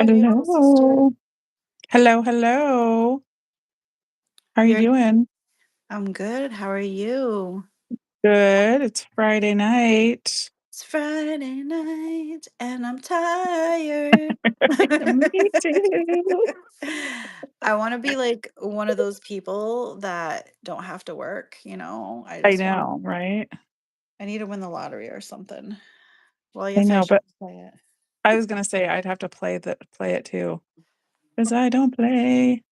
beautiful sister. Hello. Hello, hello. How are you You're doing? I'm good. How are you? Good. It's Friday night. It's Friday night and I'm tired. Me too. I want to be like one of those people that don't have to work, you know? I know, right? I need to win the lottery or something. Well, I I guess I know, should but play it. I was gonna say I'd have to play it too. Because I don't play.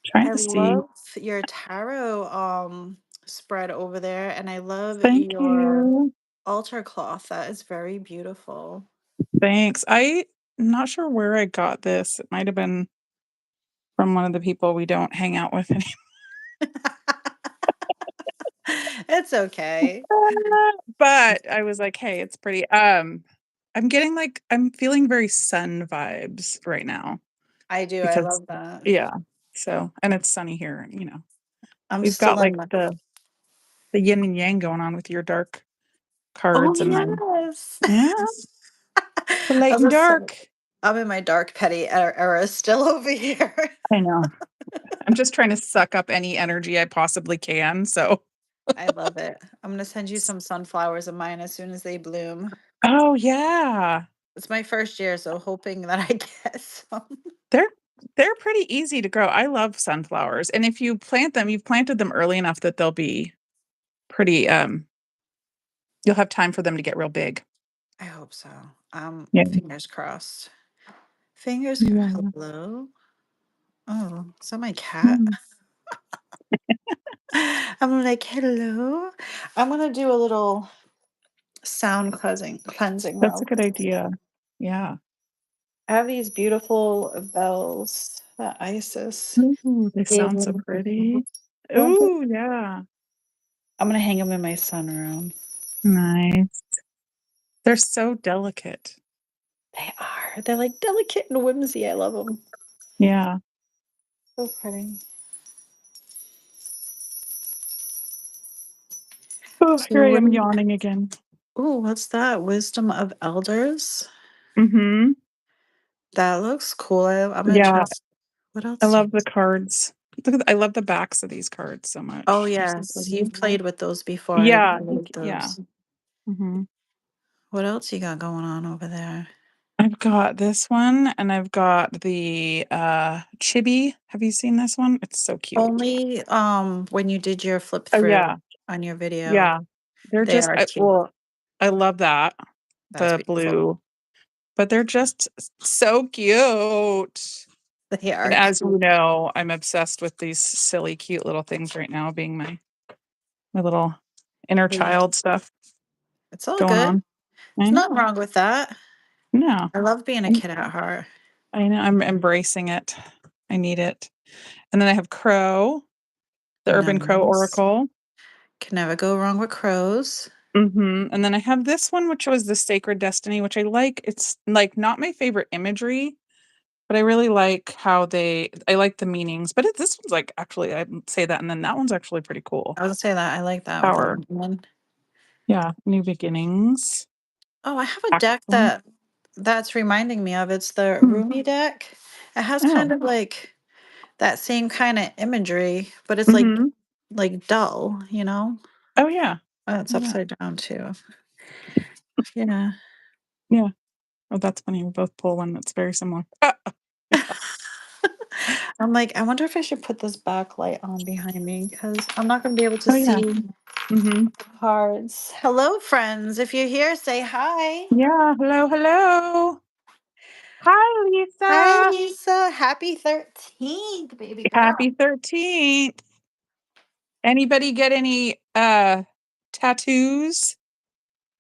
Trying I to see. love your tarot spread over there and I love Thank your you. altar cloth. That is very beautiful. Thanks. I'm not sure where I got this. It might have been from one of the people we don't hang out with anymore. It's okay. But I was like, hey, it's pretty. I'm feeling very sun vibes right now I do. I because love that. yeah. So and it's sunny here, I'm we've got still in like my. the yin and yang going on with your dark Oh cards and mine. yes. Yeah, the I light was and gonna say, dark. I'm in my dark petty era still over here. I know. I'm just trying to suck up any energy I possibly can. So I love it. I'm gonna send you some sunflowers of mine as soon as they bloom. oh yeah. It's my first year, so hoping that I get some. They're they're pretty easy to grow. I love sunflowers. And if you plant them, you've planted them early enough that they'll be pretty you'll have time for them to get real big. I hope so. Yeah. Fingers crossed. Fingers crossed. Yeah. Hello. Oh, is that my cat? Mm, I'm like, hello. I'm gonna do a little sound cleansing that's real a good quick. idea. Yeah. I have these beautiful bells that Isis Ooh, they gave sound so me. pretty. I'm Ooh, yeah. gonna hang them in my sunroom. Nice. They're so delicate. They are. They're like delicate and whimsy. I love them. Yeah. So pretty. Oh, So here I what? am yawning again. Oh, what's that? Wisdom of Elders. Mm-hmm. That looks cool. I'm Yeah. interested. What I else? love the cards. I love the backs of these cards so Oh much. They're so yes, pretty. you've played with those before. I Yeah. love Yeah. those. Mm-hmm. What else you got going on over there? I've got this one and I've got the chibi. Have you seen this one? It's so cute. Only when you did your flip Oh through yeah. on your video. Yeah. They're They just are cute. well, I love that. That's The beautiful. blue. But they're just so cute. They And are as you cute. know, I'm obsessed with these silly, cute little things right now, being my little inner Yeah. child stuff It's all going good. on. I There's nothing know. wrong with that. No. I love being a kid at heart. I know. I'm embracing it. I need it. And then I have Crow, the Urban Crow Nice. Oracle. Can never go wrong with crows. And then I have this one, which was the Sacred Destiny, which I like. It's like not my favorite imagery, but I really like I like the meanings. But this one's like actually, I say that, and then that one's actually pretty cool. I would say that I like that with the Power. lemon. Yeah. New beginnings. Oh, I have a deck Axel. that's reminding me of. It's the Hmm. Rumi deck. It has kind Oh. of like that same kind of imagery, but it's Hmm. like dull, you know? Oh yeah. Oh, it's Yeah. upside down too. Yeah. Yeah. Oh, that's funny. We both pull one that's very similar. I'm like, I wonder if I should put this backlight on behind me because I'm not going to be able to Oh yeah. see Hmm. the cards. Hello, friends. If you're here, say hi. Yeah. Hello. Hello. Hi, Hi, Lisa. Lisa. Happy 13th, baby girl. Happy 13th. Anybody get any tattoos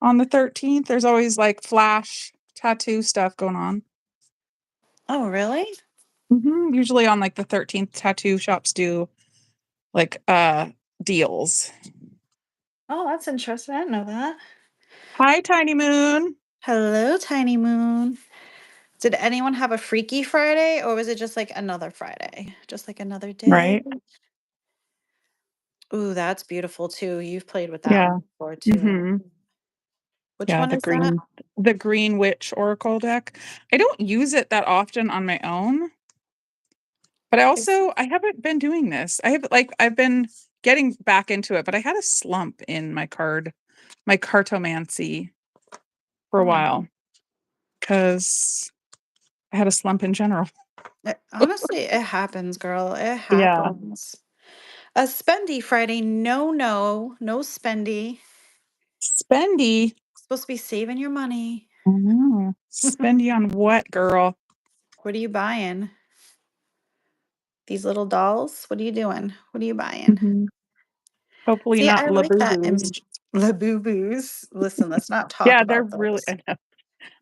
on the 13th? There's always like flash tattoo stuff going on. Oh, really? Usually on like the 13th, tattoo shops do like deals. Oh, that's interesting. I didn't know that. Hi, Tiny Moon. Hello, Tiny Moon. Did anyone have a Freaky Friday or was it just like another Friday? Just like another day? Right? Ooh, that's beautiful too. You've played with that Yeah. one before too. Hmm. Which Yeah, one is that? the green witch oracle deck. I don't use it that often on my own, but It's, I haven't been doing this. I've been getting back into it, but I had a slump in my cartomancy for a hmm. while because I had a slump in general. Honestly, it happens, girl. It Yeah. happens. A spendy Friday. No, no, no spendy. Spendy. Supposed to be saving your money. Spendy on what, girl? What are you buying? These little dolls? What are you doing? What are you buying? Mhm. Hopefully See, not I like that Labubus. image. The boo boos. Listen, let's not talk Yeah, they're about really those I know.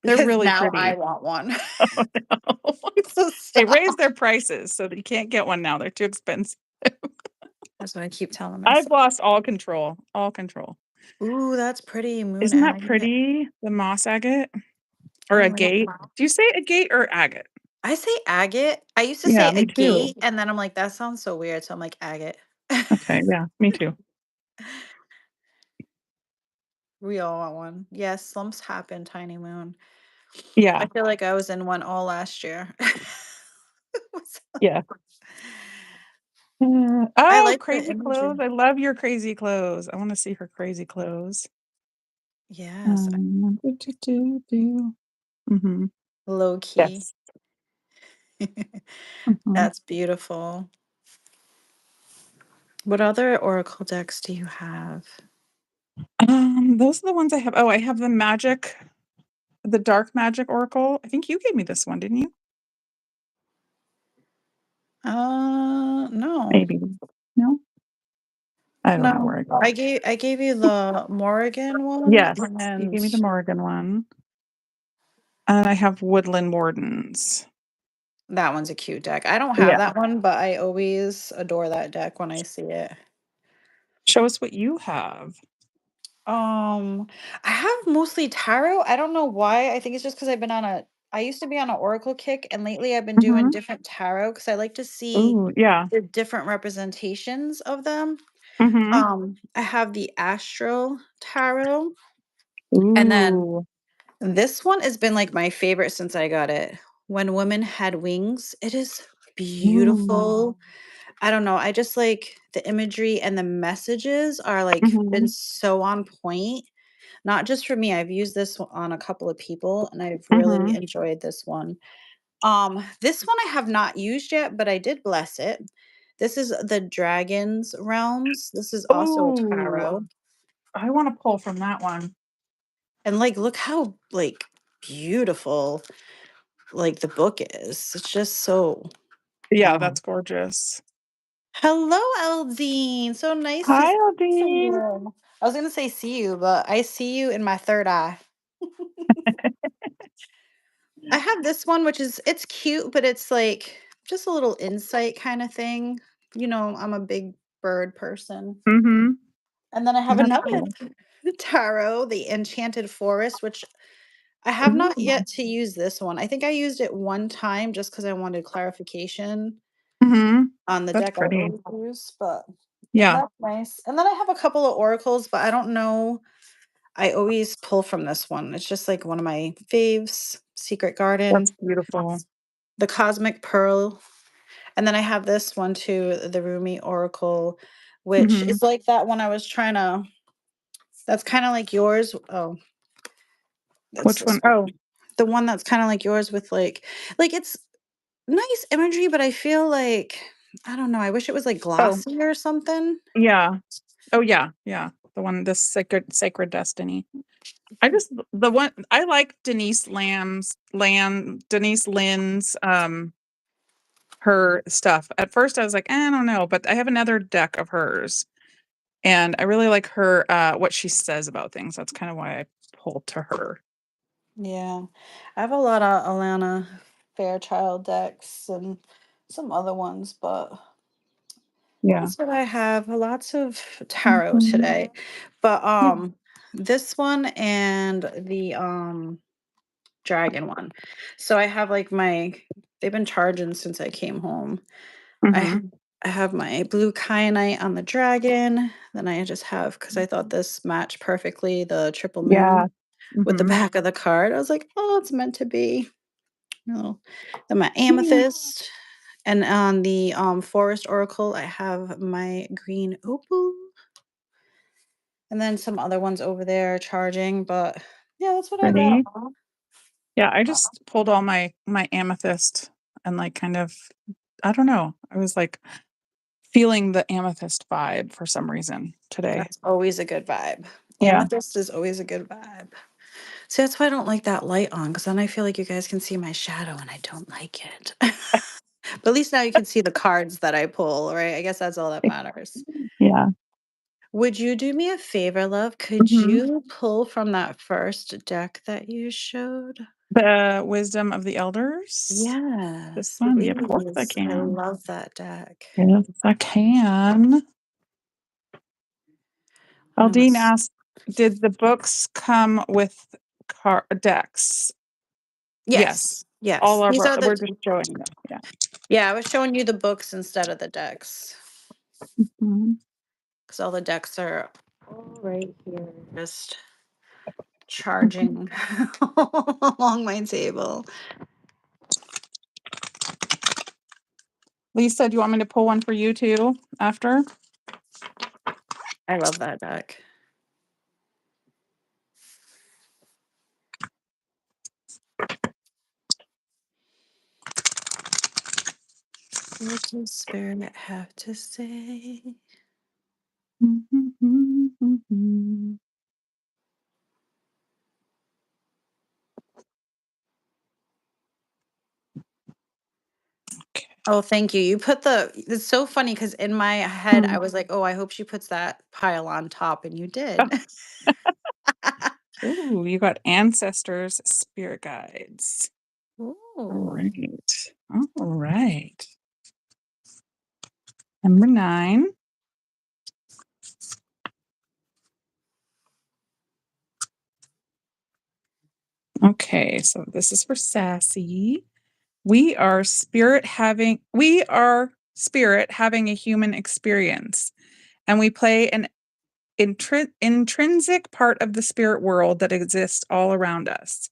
They're because really now I pretty. want one. Oh, no. So They raised stop. their prices so that you can't get one now. They're too expensive. That's what I keep telling I've myself. lost all control. All control. Ooh, that's pretty. Moon Isn't that agate. pretty? The moss agate or I like agate? that. Do you say agate or agate? I say agate. I used to Yeah, say me too. agate, and then I'm like, that sounds so weird. So I'm like, agate. Okay, yeah, me too. We all want one. Yes, slumps happen, Tiny Moon. I Yeah, feel like I was in one all last year. yeah. I Oh, like the crazy clothes. imagery. I love your crazy clothes. I want to see her crazy clothes. Yes, Mhm. low key. Yes. Mhm. That's beautiful. What other oracle decks do you have? Those are the ones I have. Oh, I have the dark magic oracle. I think you gave me this one, didn't you? No. Maybe. No? I don't know No. where I got. I gave you the Morrigan one Yes, you and gave me the Morgan one. And I have Woodland Wardens. that one's a cute deck. I don't have Yeah. that one, but I always adore that deck when I see it. Show us what you have. Um, I have mostly tarot. I don't know why. I think it's just because I used to be on an oracle kick, and lately I've been doing Mhm. different tarot because I like to see Ooh, yeah. the different representations of them. Mhm. I have the astral tarot, and then Ooh. this one has been like my favorite since I got it. When Women Had Wings. It is Ooh. beautiful. I don't know. I just like the imagery and the messages are like been Mhm. so on point. Not just for me. I've used this on a couple of people and I've really Mhm. enjoyed this one. This one I have not used yet, but I did bless it. This is the Dragon's Realms. This is also a Ooh. tarot. I wanna pull from that one. And like look how like beautiful like the book is. It's just so Yeah, oh. that's gorgeous. Hello, Eldine. So nice to Hi, see Aldine. you. I was gonna say see you, but I see you in my third eye. I have this one, which is it's cute, but it's like just a little insight kind of thing. You know, I'm a big bird person. Mhm. And then I have That's another cool. tarot, the Enchanted Forest, which I have not Ooh. yet to use this one. I think I used it one time just because I wanted clarification Mhm. on the That's deck I pretty. always use, but Yeah. that's nice. And then I have a couple of oracles, but I don't know. I always pull from this one. It's just like one of my faves, Secret That's Garden, beautiful. the Cosmic Pearl. And then I have this one too, the Rumi Oracle, which Mhm. is like that one I was trying to, that's kind of like yours. Oh, that's Which this one? one. Oh, The one that's kind of like yours with like it's nice imagery, but I feel like, I don't know, I wish it was like oh, glossy or something. yeah. Oh, yeah, yeah. The one, the Sacred Destiny. I just the one I like Denise Lynn's, her stuff. At first, I was like, I don't know," but I have another deck of hers, and I really like her, what she says about things. That's kinda why I pulled to her. Yeah. I have a lot of Alana Fairchild decks and some other ones, but Yeah. that's what I have. Lots of tarot Mhm. today. But Yeah. this one and the dragon one. So I have like my they've been charging since I came home. I ha- Mhm. I have my blue kyanite on the dragon. Then I just have because I thought this matched perfectly the triple Yeah. moon. with the Mhm. back of the card. I was like, "Oh, it's meant to be." Oh, then my Yeah. amethyst, and on the, forest oracle, I have my green opal, and then some other ones over there charging, but yeah, that's what I got. Pretty. Yeah, I just pulled all my amethyst and, like, kind of I don't know, I was, like, feeling the amethyst vibe for some reason today. That's always a good vibe. Yeah. Amethyst is always a good vibe. See, that's why I don't like that light on, because then I feel like you guys can see my shadow, and I don't like it. But at least now you can see the cards that I pull, right? I guess that's all that matters. Yeah. Would you do me a favor, love? Could Mhm. you pull from that first deck that you showed? The Wisdom of the Elders? This Yes, one? Yeah, of course I please. I can. love that deck. Yes, I can. One of Aldine us. asked, "Did the books come with decks?" Yes. Yes, All yes. of These our are we're the just showing them, yeah. yeah, I was showing you the books instead of the decks. Mhm. Because all the decks are all right here. Just charging along my table. Lisa, do you want me to pull one for you too after? I love that deck. What does spirit have to say? Okay. Oh, thank you. You put the it's so funny because in my head, I was like, "Oh, I hope she puts that pile on top," and you did. Ooh, you got ancestors, spirit guides. All Ooh. right. All right. Number 9. Okay, so this is for Sassy. We are spirit having a human experience, and we play an intrinsic part of the spirit world that exists all around us.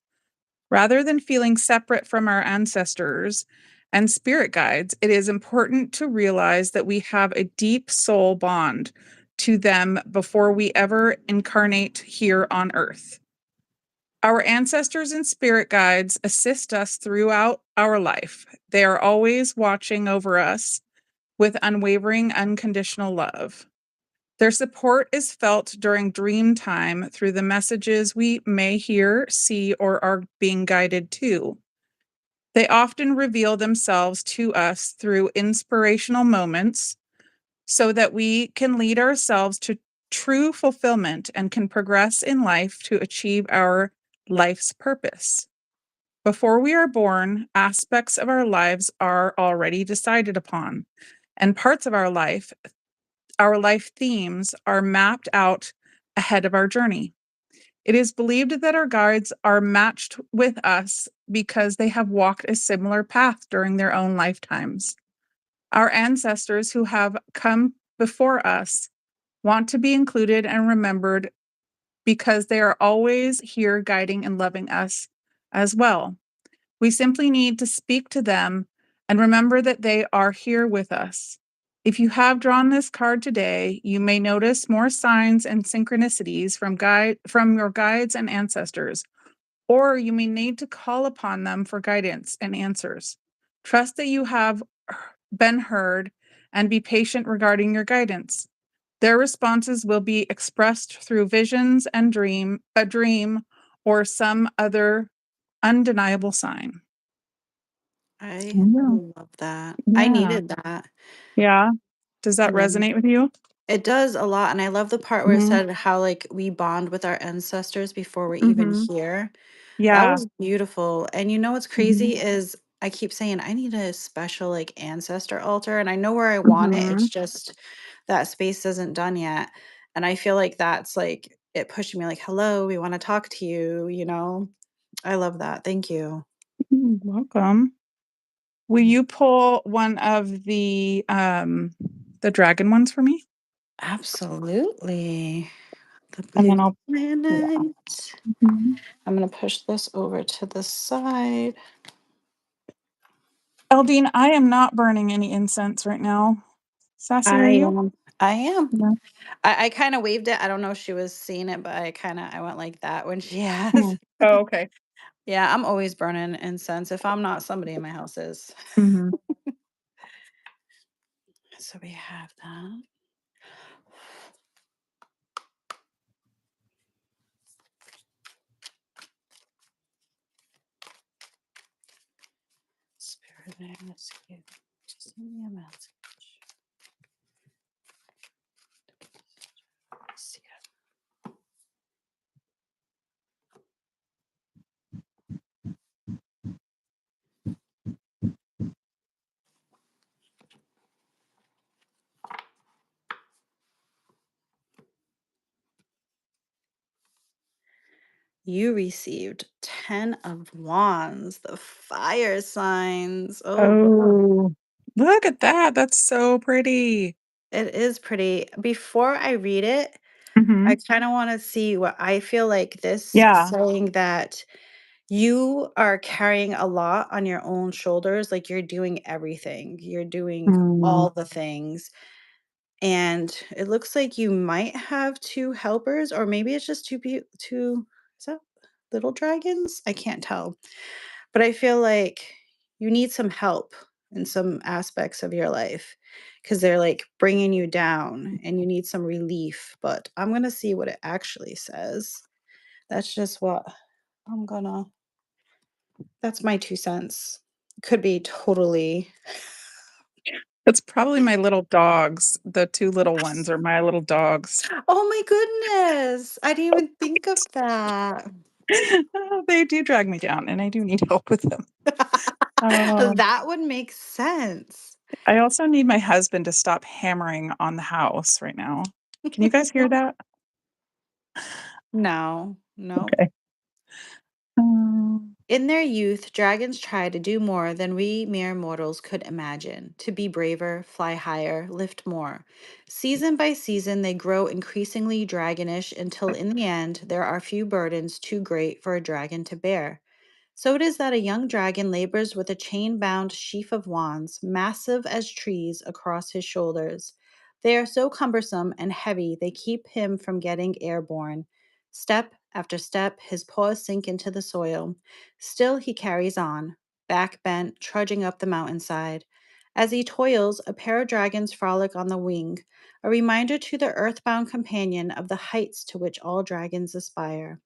Rather than feeling separate from our ancestors and spirit guides, it is important to realize that we have a deep soul bond to them before we ever incarnate here on earth. Our ancestors and spirit guides assist us throughout our life. They are always watching over us with unwavering, unconditional love. Their support is felt during dream time through the messages we may hear, see, or are being guided to. They often reveal themselves to us through inspirational moments so that we can lead ourselves to true fulfillment and can progress in life to achieve our life's purpose. Before we are born, aspects of our lives are already decided upon, and parts of our life themes are mapped out ahead of our journey. It is believed that our guides are matched with us because they have walked a similar path during their own lifetimes. Our ancestors who have come before us want to be included and remembered because they are always here guiding and loving us as well. We simply need to speak to them and remember that they are here with us. If you have drawn this card today, you may notice more signs and synchronicities from your guides and ancestors, or you may need to call upon them for guidance and answers. Trust that you have been heard and be patient regarding your guidance. Their responses will be expressed through visions and a dream, or some other undeniable sign. I Yeah. love that. I Yeah. needed that. Yeah. Does that And resonate with you? it does a lot, and I love the part where it Mhm. said how, like, we bond with our ancestors before we're even Mhm. here. That Yeah. was beautiful, and you know what's Mhm. crazy is I keep saying, "I need a special, like, ancestor altar," and I know where I want it, it's Mhm. just that space isn't done yet, and I feel like that's, like, it pushing me like, "Hello, we wanna talk to you," you know? I love that, thank you. Welcome. Will Yeah. you pull one of the dragon ones for me? Absolutely. The And blue then I'll yeah. planet. Mhm. I'm going to push this over to the side. Eldine, I am not burning any incense right now. Sassy, I are you? am. I am. Yeah. I kind of waved it. I don't know if she was seeing it, but I went like that when she Mhm. asked. Oh, okay. Yeah, I'm always burning incense. If I'm not, somebody in my house is. Mhm. So we have that. Spirit, I ask you to send me a message. See it. You received 10 of Wands, the fire signs. Oh, Oh, look at that. That's so pretty. it is pretty. Before I read it, I Mhm. kind of want to see what I feel like this Yeah. saying that you are carrying a lot on your own shoulders. Like you're doing everything, you're doing Mm. all the things. And it looks like you might have two helpers, or maybe it's just two, is that little dragons? I can't tell. But I feel like you need some help in some aspects of your life because they're like bringing you down and you need some relief. But I'm going to see what it actually says. That's just what I'm gonna, that's my 2 cents. Could be totally. It's probably my little dogs. The 2 little ones are my little dogs. Oh my goodness. I didn't even think of that. They do drag me down, and I do need help with them. Um, That would make sense. I also need my husband to stop hammering on the house right now. Can you guys hear that? No, no. Okay. Um, In their youth, dragons try to do more than we mere mortals could imagine to be braver, fly higher, lift more. Season by season, they grow increasingly dragonish until in the end, there are few burdens too great for a dragon to bear. So it is that a young dragon labors with a chain bound sheaf of wands, massive as trees, across his shoulders. They are so cumbersome and heavy they keep him from getting airborne. Step after step, his paws sink into the soil. Still, he carries on, back bent, trudging up the mountainside. As he toils, a pair of dragons frolic on the wing, a reminder to the earthbound companion of the heights to which all dragons aspire.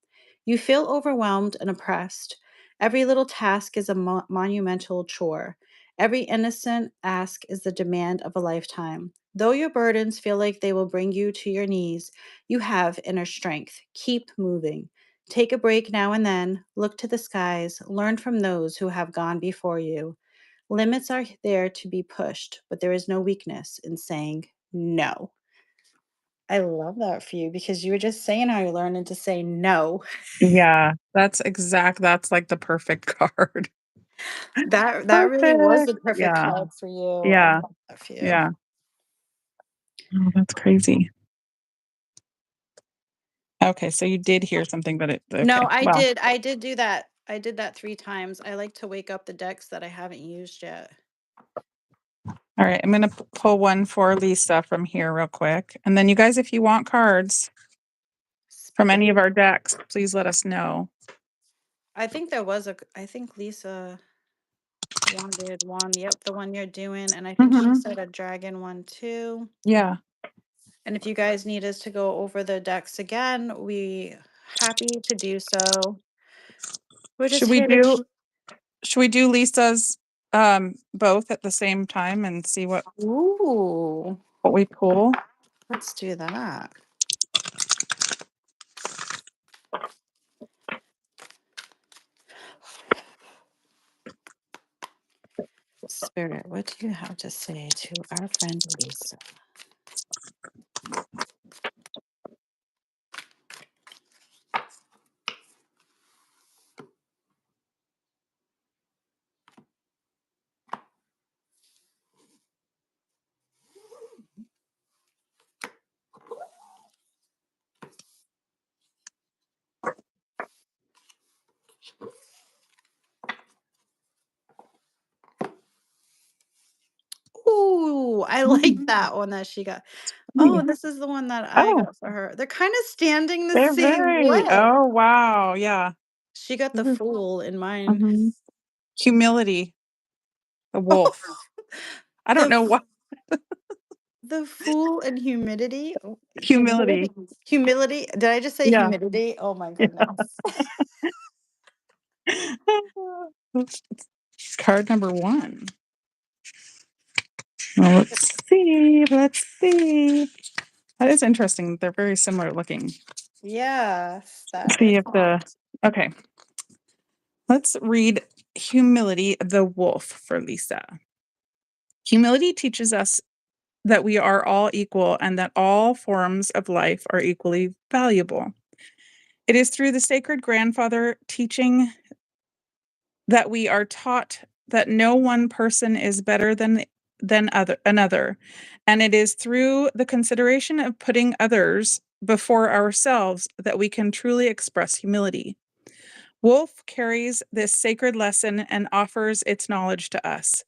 You feel overwhelmed and oppressed. Every little task is a monumental chore. Every innocent ask is the demand of a lifetime. Though your burdens feel like they will bring you to your knees, you have inner strength. Keep moving. Take a break now and then. Look to the skies. Learn from those who have gone before you. Limits are there to be pushed, but there is no weakness in saying no. I love that for you because you were just saying how you're learning to say no. yeah, that's like the perfect card. That really was Perfect. the perfect Yeah, card for you. I yeah, love that for you. yeah. Oh, that's crazy. Okay, so you did hear something, but it No, okay, I well, did. I did do that. I did that 3 times. I like to wake up the decks that I haven't used yet. alright, I'm gonna p pull one for Lisa from here real quick, and then you guys, if you want cards from Spirit. any of our decks, please let us know. I think there was I think Lisa wanted one. Yep, the one you're doing. And I think she Mhm. said a dragon one too. Yeah. And if you guys need us to go over the decks again, we happy to do so. We're just Should we here to do should we do Lisa's, both at the same time and see ooh, what we pull? let's do that. Spirit, what do you have to say to our friend Lisa? Ooh, I like Mhm. that one that she got. Oh, Neat. and this is the one that I Oh, got for her. They're kinda standing the they're same very way. oh, wow, yeah. She got the This is Fool in mine. mhm. Humility, the wolf. I don't The know what The Fool and Humidity? Oh, humility. humility? Did I just say Yeah, humidity? Oh my yeah. goodness. Card number 1. Well, let's see. That is interesting, they're very similar looking. Yes, Let's that see is if the okay, let's read Humility, the Wolf for Lisa. Humility teaches us that we are all equal and that all forms of life are equally valuable. It is through the sacred grandfather teaching that we are taught that no one person is better than another, and it is through the consideration of putting others before ourselves that we can truly express humility. Wolf carries this sacred lesson and offers its knowledge to us.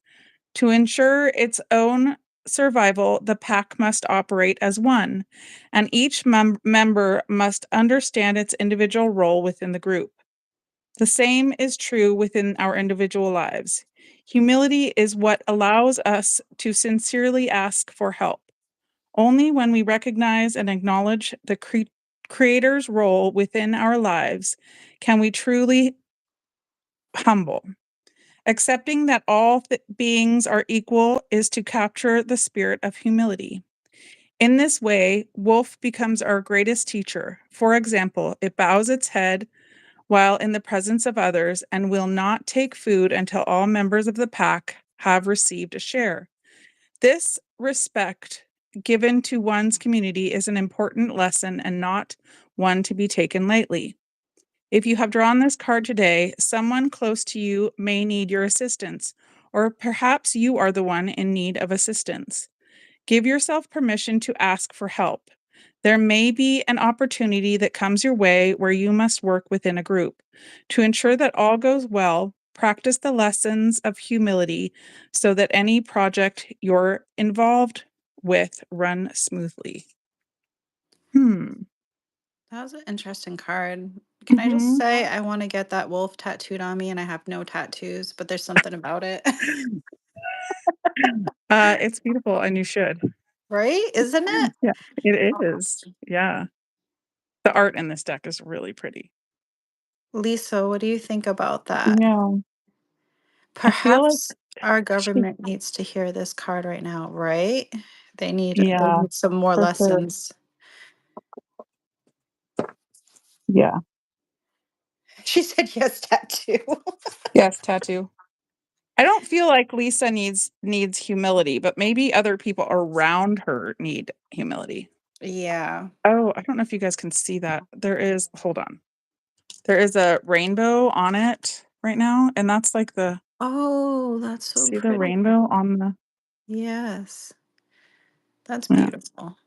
To ensure its own survival, the pack must operate as one, and each member must understand its individual role within the group. The same is true within our individual lives. Humility is what allows us to sincerely ask for help. Only when we recognize and acknowledge the Creator's role within our lives can we truly humble. Accepting that all beings are equal is to capture the spirit of humility. In this way, wolf becomes our greatest teacher. For example, it bows its head while in the presence of others and will not take food until all members of the pack have received a share. This respect given to one's community is an important lesson and not one to be taken lightly. If you have drawn this card today, someone close to you may need your assistance, or perhaps you are the one in need of assistance. Give yourself permission to ask for help. There may be an opportunity that comes your way where you must work within a group. To ensure that all goes well, practice the lessons of humility so that any project you're involved with run smoothly. Hmm. that was an interesting card. Can I just Mhm. say I wanna get that wolf tattooed on me and I have no tattoos, but there's something about it. It's beautiful and you should. Right? Isn't it? Yeah, it is. Yeah. The art in this deck is really pretty. Lisa, what do you think about that? Yeah. I feel like Perhaps our she government needs to hear this card right now, right? They yeah, need some more for sure. lessons. Yeah. She said yes, tattoo. Yes, tattoo. I don't feel like Lisa needs humility, but maybe other people around her need humility. Yeah. Oh, I don't know if you guys can see that. There is hold on. There is a rainbow on it right now, and that's like the Oh, that's so see the pretty. rainbow on the Yes, that's yeah. beautiful.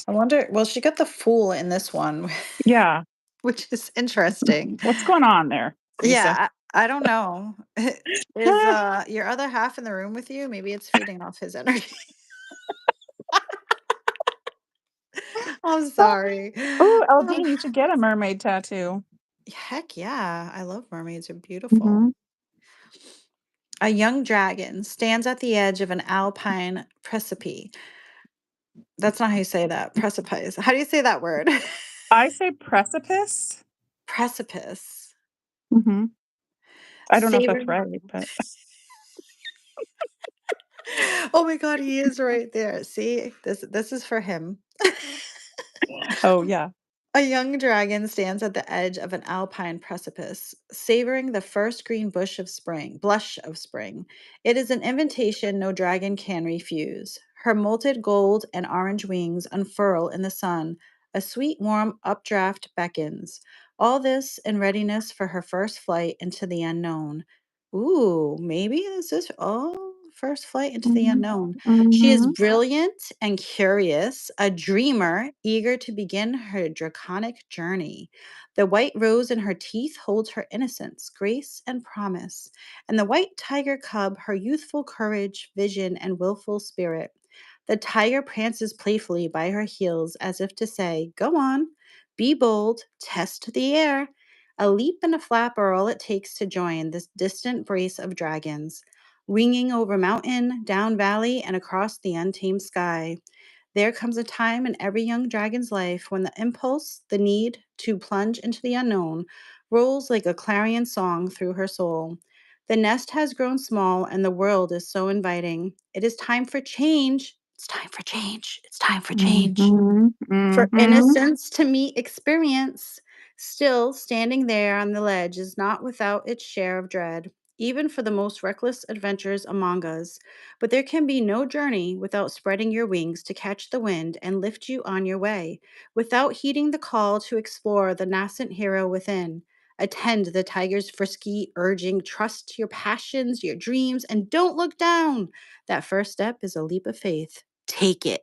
I wonder, well, she got the Fool in this one, Yeah. which is interesting. What's going on there, Lisa? Yeah, I don't know. Is your other half in the room with you? Maybe it's feeding off his energy. I'm sorry. Oh, Eldine, you should get a mermaid tattoo. Heck yeah, I love mermaids. They're beautiful. Mhm. A young dragon stands at the edge of an alpine precipice. That's not how you say that. Precipice. How do you say that word? I say precipice. Precipice. Mhm. I don't know if that's Savoring. right, but Oh my god, he is right there. See? This is for him. oh, yeah. A young dragon stands at the edge of an alpine precipice, savoring the first green blush of spring. It is an invitation no dragon can refuse. Her molted gold and orange wings unfurl in the sun. A sweet, warm updraft beckons. All this in readiness for her first flight into the unknown. Ooh, maybe this is. Oh. first flight into the Mhm. unknown. She is Mhm. brilliant and curious, a dreamer eager to begin her draconic journey. The white rose in her teeth holds her innocence, grace, and promise, and the white tiger cub her youthful courage, vision, and willful spirit. The tiger prances playfully by her heels as if to say, "Go on, be bold, test the air." A leap and a flap are all it takes to join this distant brace of dragons, ringing over mountain, down valley, and across the untamed sky. There comes a time in every young dragon's life when the impulse, the need to plunge into the unknown, rolls like a clarion song through her soul. The nest has grown small and the world is so inviting. It is time for change. It's time for change. It's time for change. Mhm. For Mhm. innocence to meet experience, still standing there on the ledge is not without its share of dread, even for the most reckless adventurers among us. But there can be no journey without spreading your wings to catch the wind and lift you on your way, without heeding the call to explore the nascent hero within. Attend the tiger's frisky urging, trust your passions, your dreams, and don't look down. That first step is a leap of faith. Take it.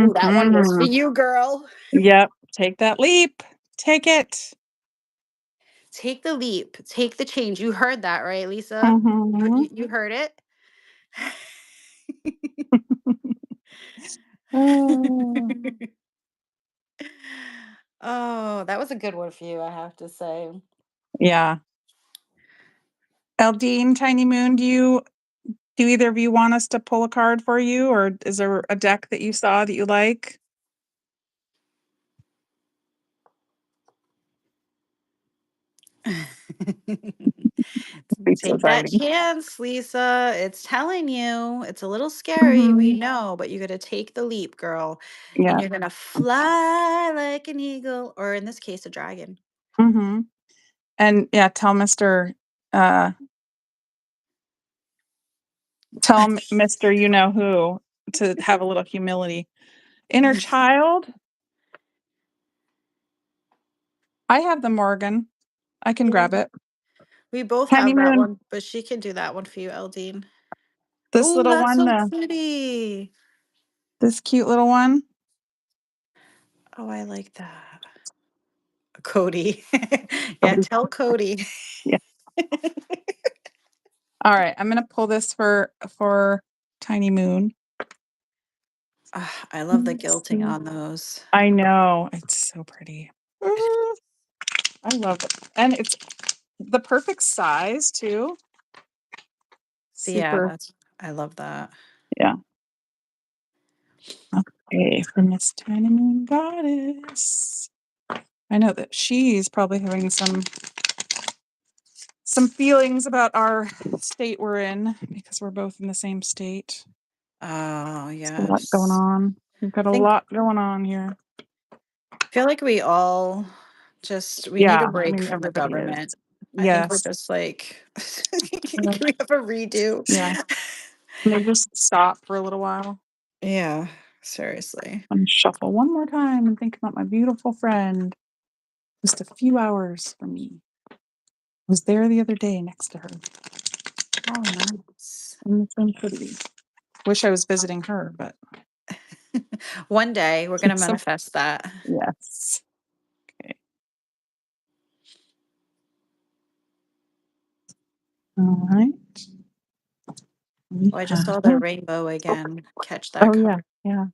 Ooh, that one was for Mhm. you, girl. Yep. Take that leap. Take it. Take the leap. Take the change. You heard that, right, Lisa? You Mhm. you, you heard it. Oh. Oh, that was a good one for you, I have to say. Yeah. Eldine, Tiny Moon, do either of you want us to pull a card for you, or is there a deck that you saw that you like? Lisa's Take that hiding. chance, Lisa. It's telling you. It's a little scary, we Mhm. know, but you got to take the leap, girl. And Yeah. you're going to fly like an eagle, or in this case, a dragon. Mhm. And, yeah, uh, tell Mr. You Know Who to have a little humility. Inner child? I have the Morgan. I can Yeah. grab it. We both Tiny have that Moon, one, but she can do that one for you, Eldine. this Oh, little that's one, so pretty. this cute little one. Oh, I like that. Cody. Yeah, Cody. tell Cody. Yeah. Alright, I'm gonna pull this for Tiny Moon. Ah, I love the Let's gilting see. on those. I know, it's so pretty. I love it, and it's the perfect size too. Yeah, Super, that's I love that. yeah. Okay, for Miss Tiny Moon Goddess. I know that she's probably having some feelings about our state we're in because we're both in the same state. Oh, There's a lot going yes. on. We've got I a think lot going on here. feel like we all just we need a Yeah, I break mean, from the everybody is. government. I think we're Yes. just like Uh, can we have a redo? yeah. Can they just stop for a little while Yeah, seriously. and shuffle one more time and think about my beautiful friend just a few hours from me? I was there the other day next to her Oh, nice. in the same city. Wish I was visiting her, but One day we're gonna so manifest that. yes. Okay. All right. We Oh, I just have saw the rainbow again. Catch that oh yeah, card. yeah.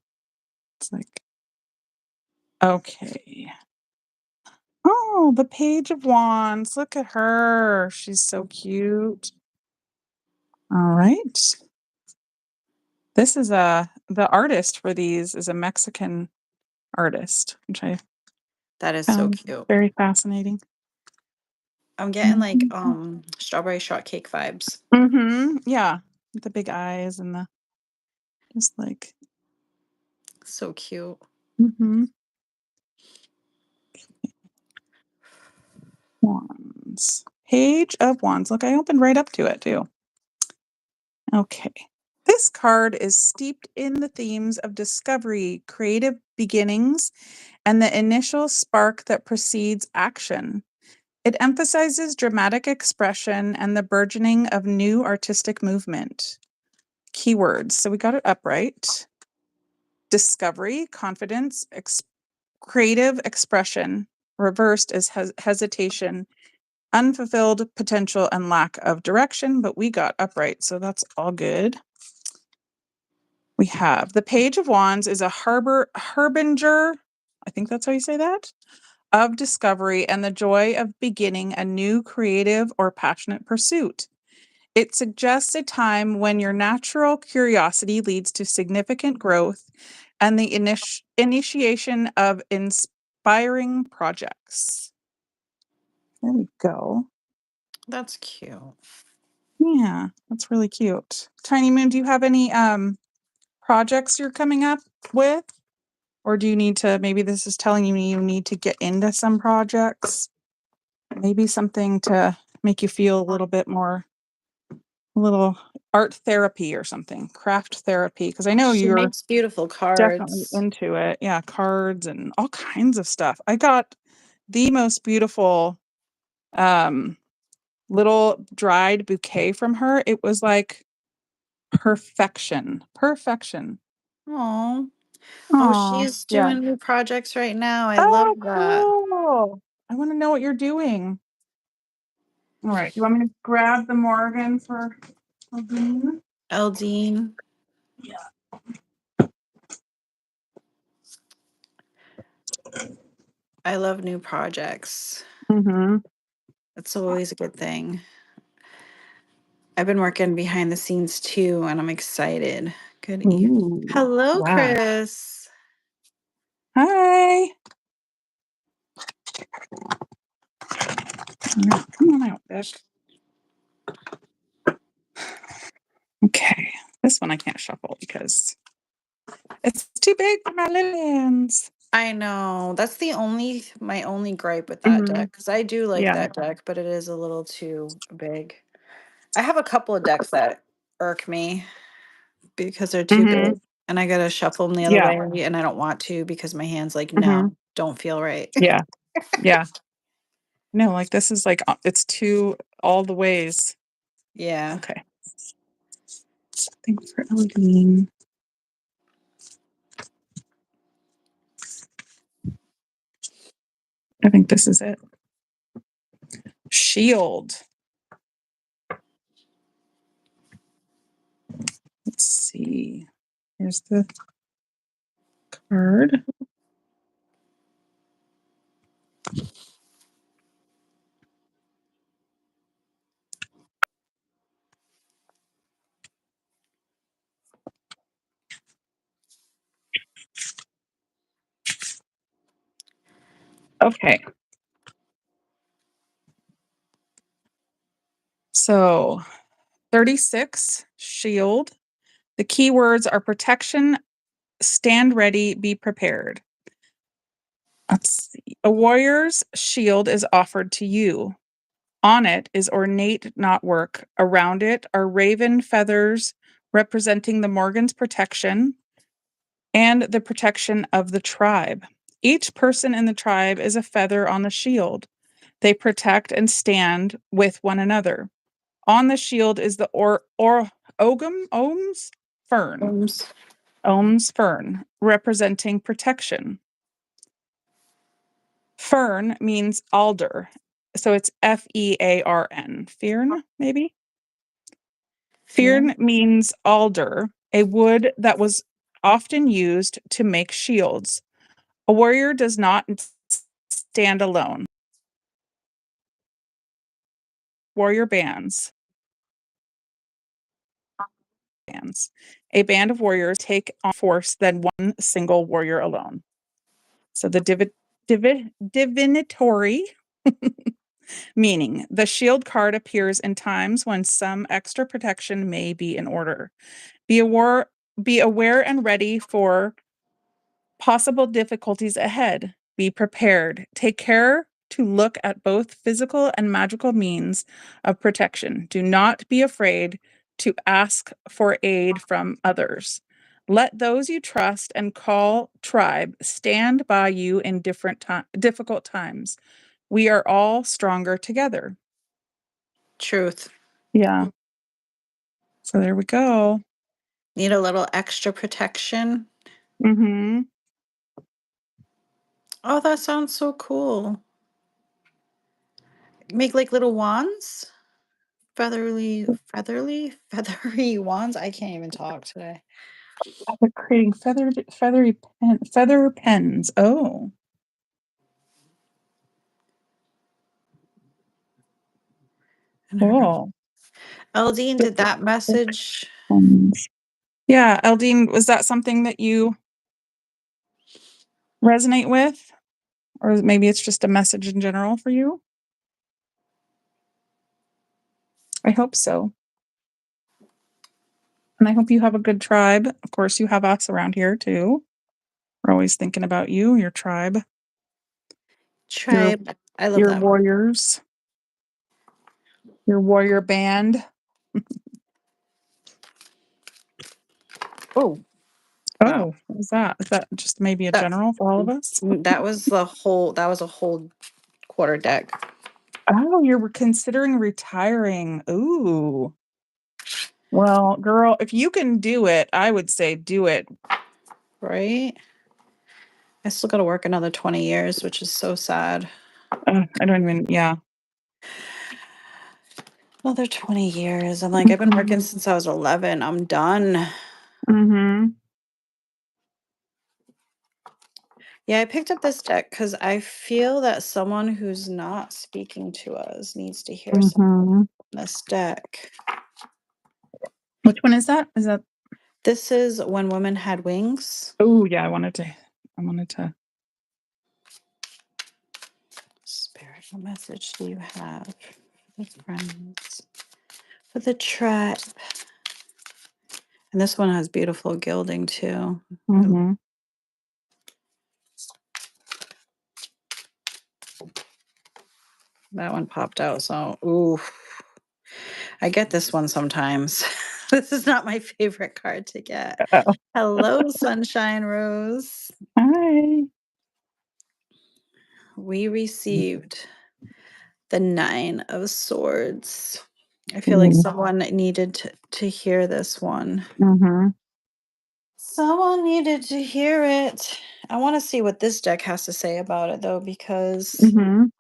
It's like okay. Oh, the Page of Wands. Look at her. She's so cute. All right. This is the artist for these is a Mexican artist, which I That is so found cute. very fascinating. I'm getting like Mhm. strawberry shortcake vibes. Mhm. Yeah. The big eyes and the just like So cute. mhm. Wands. Page of Wands. Look, I opened right up to it too. Okay. This card is steeped in the themes of discovery, creative beginnings, and the initial spark that precedes action. It emphasizes dramatic expression and the burgeoning of new artistic movement. keywords. So we got it upright. Discovery, confidence, creative expression. Reversed is hesitation, unfulfilled potential, and lack of direction, but we got upright, so that's all good. We have the Page of Wands is a harbinger, I think that's how you say that, of discovery and the joy of beginning a new creative or passionate pursuit. It suggests a time when your natural curiosity leads to significant growth and the initiation of inspiring projects. There we go. That's cute. Yeah, that's really cute. Tiny Moon, do you have any projects you're coming up with? Or do you need to, maybe this is telling you need to get into some projects? Maybe something to make you feel a little bit more, a little art therapy or something, craft therapy. Because I know She you're makes beautiful definitely cards. into it. Yeah, cards and all kinds of stuff. I got the most beautiful um little dried bouquet from her. It was like perfection. Perfection. Oh, oh, Oh, she's yeah. doing new projects right now. I love Oh, that. cool. I want to know what you're doing. All right. You want me to grab the Morgan for Eldine? Eldine, Yeah. I love new projects. Mm-hmm. It's always a good thing. I've been working behind the scenes too, and I'm excited. Good eve. Ooh. Hello, Yeah. Chris. Hi. Come on out, Vic. Okay. This one I can't shuffle because it's too big for my little hands. I know. That's my only gripe with that Mm-hmm. deck because I do like Yeah. that deck, but it is a little too big. I have a couple of decks that irk me because they're too Mm-hmm. big, and I gotta shuffle them the other Yeah. way, and I don't want to because my hand's like, Mm-hmm. no, don't feel right. Yeah. Yeah. No, like this is like it's two all the ways. Yeah. Okay. Thanks for Eldine. I think this is it. Shield. Let's see. Here's the card. Okay. So 36, shield. The keywords are protection, stand ready, be prepared. Let's see. A warrior's shield is offered to you. On it is ornate knotwork. Around it are raven feathers representing the Morgan's protection and the protection of the tribe. Each person in the tribe is a feather on the shield. They protect and stand with one another. On the shield is the Ohm's fern. Ooms. Ohm's fern, representing protection. Fern means alder. So it's Fearn. Fern, maybe? Fear. Fern means alder, a wood that was often used to make shields. A warrior does not stand alone. Warrior bands. A band of warriors take on force than one single warrior alone. So the divinatory meaning. The shield card appears in times when some extra protection may be in order. Be aware, be aware and ready for possible difficulties ahead. Be prepared. Take care to look at both physical and magical means of protection. Do not be afraid to ask for aid from others. Let those you trust and call tribe stand by you in difficult times. We are all stronger together. Truth. Yeah. So there we go. Need a little extra protection? Mhm. Oh, that sounds so cool. Make like little wands? Feathery wands? I can't even talk today. They're creating feather pens. Oh, And her cool. Eldine, did that message Pens. Yeah, Eldine, was that something that you resonate with? Or maybe it's just a message in general for you? I hope so. And I hope you have a good tribe. Of course, you have us around here too. We're always thinking about you, your tribe, your tribe? I love your that. warriors, your warrior band. Oh, wow. Oh, what was that? Is that just maybe a That general for all of us? that was a whole quarter deck, Oh, you're considering retiring. Ooh. Well, girl, if you can do it, I would say do it. right? I still got to work another 20 years, which is so sad. I don't even, yeah. Another 20 years. I'm like, I've been Mhm. working since I was 11. I'm done. Mhm. Yeah, I picked up this deck because I feel that someone who's not speaking to us needs to hear something Mhm. from this deck. Which one is that? Is that This is When Women Had Wings. Oh, yeah, I wanted to. Spirit, what message do you have for the friends? For the tribe. And this one has beautiful gilding too. Mhm. That one popped out. So, ooh, I get this one sometimes. This is not my favorite card to get. Uh-oh. Hello, Sunshine Rose. Hi. We received the Nine of Swords. I feel like Mhm. someone needed to hear this one. Mhm. Someone needed to hear it. I want to see what this deck has to say about it, though, because Mhm.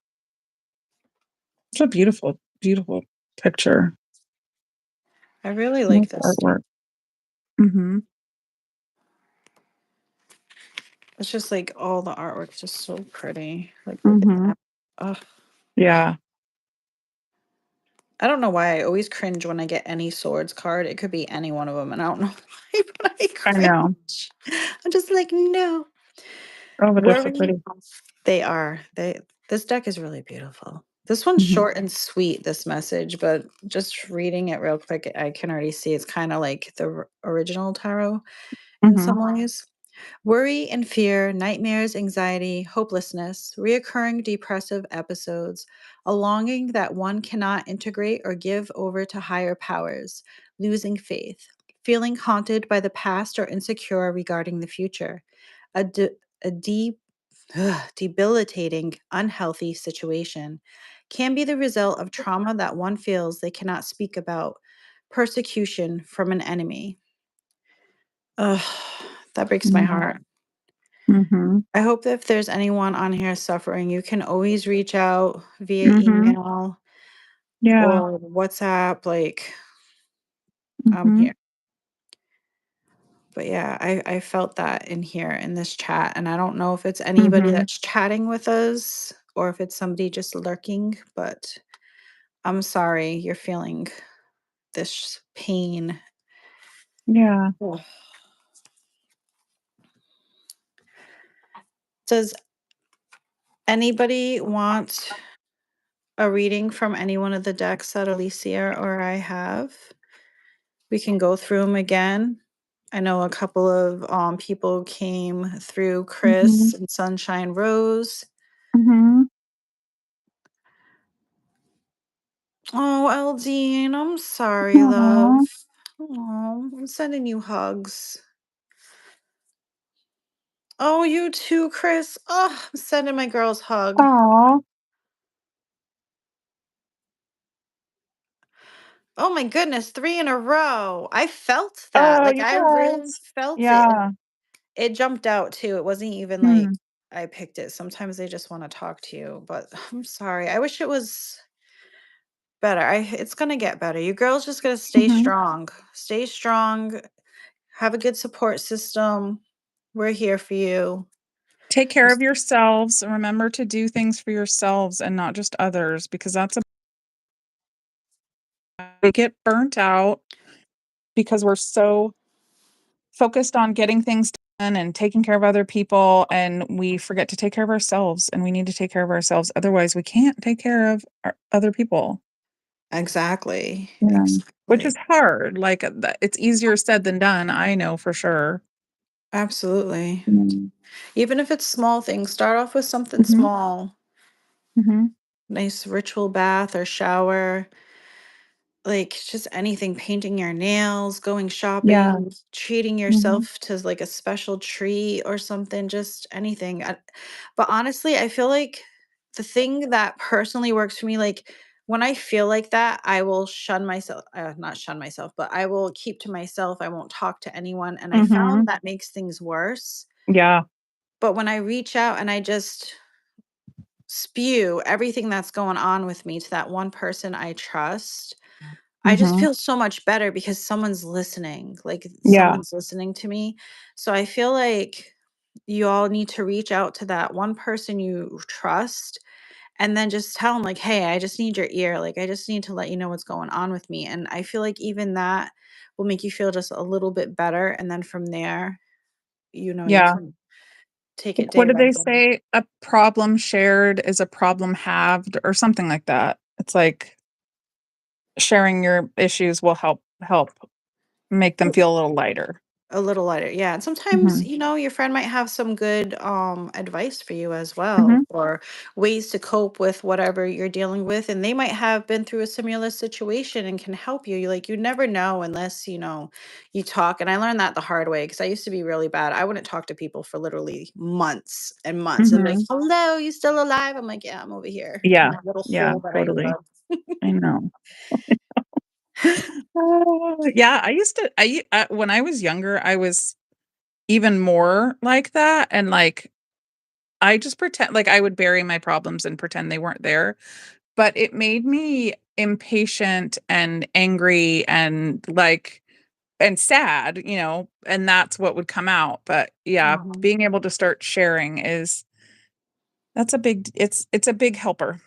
It's a beautiful, beautiful picture. I really Nice like this. artwork. Mhm. It's just like all the artwork's just so pretty. Like, look at Mhm. that. Ugh. Yeah, I don't know why I always cringe when I get any swords card. It could be any one of them, and I don't know why, but I I know. cringe. I'm just like, no. Oh, but they're so Worry. pretty. They are. This deck is really beautiful. This one's Mhm. short and sweet, this message, but just reading it real quick, I can already see it's kind of like the original tarot in Mhm. some ways. Worry and fear, nightmares, anxiety, hopelessness, reoccurring depressive episodes, a longing that one cannot integrate or give over to higher powers, losing faith, feeling haunted by the past or insecure regarding the future, a, a deep, debilitating, unhealthy situation can be the result of trauma that one feels they cannot speak about, persecution from an enemy. Ugh, that breaks my Mhm. heart. Mhm. I hope that if there's anyone on here suffering, you can always reach out via Mhm. email Yeah. or WhatsApp. Like, I'm here. Mhm. But yeah, I felt that in here in this chat. And I don't know if it's anybody Mhm. that's chatting with us or if it's somebody just lurking, but I'm sorry you're feeling this pain. Yeah. Ugh. Does anybody want a reading from any one of the decks that Alicia or I have? We can go through them again. I know a couple of people came through, Chris Mhm. and Sunshine Rose. Mhm. Oh, Eldine, I'm sorry, love. Aw. Oh, I'm sending you hugs. Oh, you too, Chris. Oh, I'm sending my girls hug. Aw. Oh my goodness, 3 in a row. I felt that, Oh, like, you I really guys. felt it, and Yeah. it jumped out too. It wasn't even like Hmm. I picked it. Sometimes they just wanna talk to you, but I'm sorry. I wish it was better. It's gonna get better. You girls just gotta stay Hmm. strong. Stay strong, have a good support system. We're here for you. Take care of Just yourselves. Remember to do things for yourselves and not just others, because that's a we get burnt out because we're so focused on getting things done and taking care of other people, and we forget to take care of ourselves, and we need to take care of ourselves. Otherwise, we can't take care of other people. exactly, Yeah. Which is exactly. hard. Like it's easier said than done. I know for sure. Absolutely. Mm. Even if it's small things, start off with something Mhm. small. Mhm. Nice ritual bath or shower. Like, just anything, painting your nails, going Yeah. shopping, treating Mhm. yourself to, like, a special treat or something, just anything. But honestly, I feel like the thing that personally works for me, like, when I feel like that, I will shun myself not shun myself, but I will keep to myself, I won't talk to anyone, and I found Mhm. that makes things worse. Yeah. But when I reach out and I just spew everything that's going on with me to that one person I trust, I just Mhm. feel so much better because someone's listening, like, Yeah. someone's listening to me. So I feel like you all need to reach out to that one person you trust and then just tell them, like, "Hey, I just need your ear. Like, I just need to let you know what's going on with me." And I feel like even that will make you feel just a little bit better. And then from there, you Yeah. can take it Like, what day did by they day. say? A problem shared is a problem halved, or something like that. It's like sharing your issues will help make them feel a little lighter. A little lighter, yeah, and sometimes, Mhm. your friend might have some good, advice for you as well, Mhm. or ways to cope with whatever you're dealing with, and they might have been through a similar situation and can help you. You never know unless, you talk, and I learned that the hard way because I used to be really bad. I wouldn't talk to people for literally months and months, and like, Mhm. "Hello, you still alive?" I'm like, "Yeah, I'm over here in Yeah. my little Yeah, hole that I totally. dug." I know. Yeah, I used to when I was younger, I was even more like that, and, like, I just pretend like, I would bury my problems and pretend they weren't there, but it made me impatient and angry and, like and sad, and that's what would come out. But, yeah, Mhm. being able to start sharing is that's a big it's a big helper.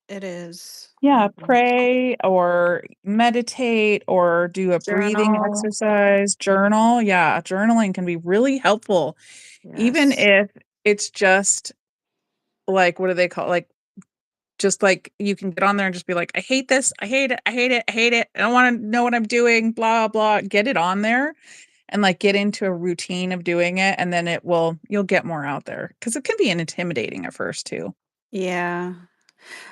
It is. Yeah, It is. pray or meditate or do a breathing Journal. exercise, journal. Yeah, journaling can be really helpful, even Yes. if it's just like, what do they call like, just like you can get on there and just be like, I hate this, I hate it, I hate it, I hate it. I don't want to know what I'm doing, blah, blah. Get it on there and like get into a routine of doing it. And then you'll get more out there because it can be intimidating at first too. Yeah.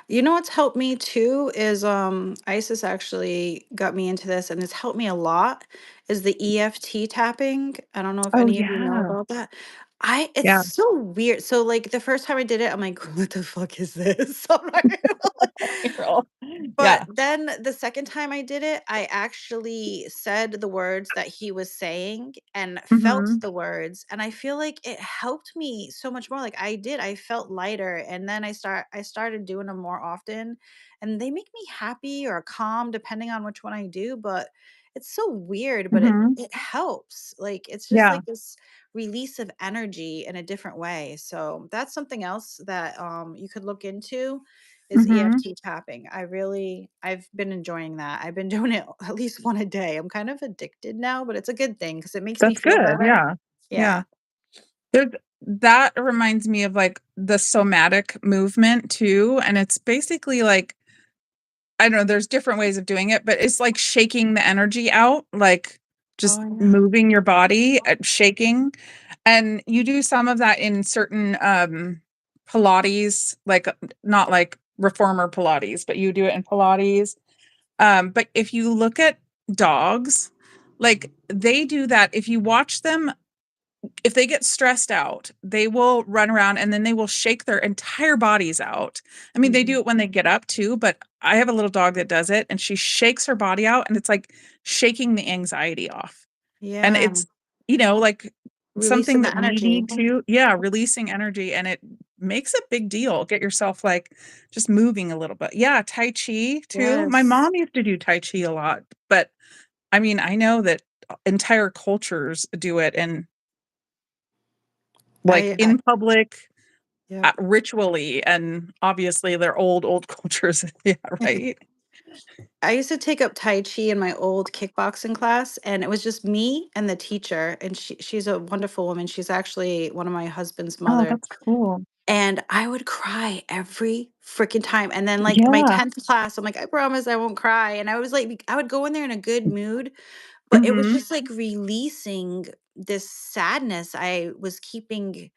You know what's helped me too is ISIS actually got me into this and it's helped me a lot is the EFT tapping. I don't know if Oh, any of you know yeah. about that. It's Yeah. so weird. So like the first time I did it, I'm like, what the fuck is this? I'm not gonna lie. Girl. But Yeah. then the second time I did it, I actually said the words that he was saying and felt Mhm. the words, and I feel like it helped me so much more. Like I felt lighter, and then I started doing them more often, and they make me happy or calm depending on which one I do, but it's so weird, but it Mhm. it helps. Like it's just Yeah. like this release of energy in a different way. So that's something else that you could look into is Mhm. EFT tapping. I've been enjoying that. I've been doing it at least one a day. I'm kind of addicted now, but it's a good thing because it makes me That's feel good. better. Yeah. Yeah. Yeah. There's that reminds me of like the somatic movement too. And it's basically like, I don't know, there's different ways of doing it, but it's like shaking the energy out, like just Oh yeah. moving your body, shaking. And you do some of that in certain Pilates, like not like reformer Pilates, but you do it in Pilates. But if you look at dogs, like they do that, if you watch them if they get stressed out, they will run around and then they will shake their entire bodies out. I mean, they Mhm. do it when they get up too, but I have a little dog that does it and she shakes her body out and it's like shaking the anxiety off. And Yeah, it's, like releasing something the that we energy. need to, yeah, releasing energy and it makes a big deal. Get yourself like just moving a little bit. Yeah, Tai Chi too. My Yes. mom used to do Tai Chi a lot, but I mean, I know that entire cultures do it and like I in public, yep. ritually, and obviously they're old cultures. Yeah, right. I used to take up Tai Chi in my old kickboxing class, and it was just me and the teacher, and she's a wonderful woman. She's actually one of my husband's Oh, mother. that's cool. And I would cry every freaking time. And then like my Yeah. 10th class, I'm like, I promise I won't cry. And I was like, I would go in there in a good mood, but it was Mhm. just like releasing this sadness I was keeping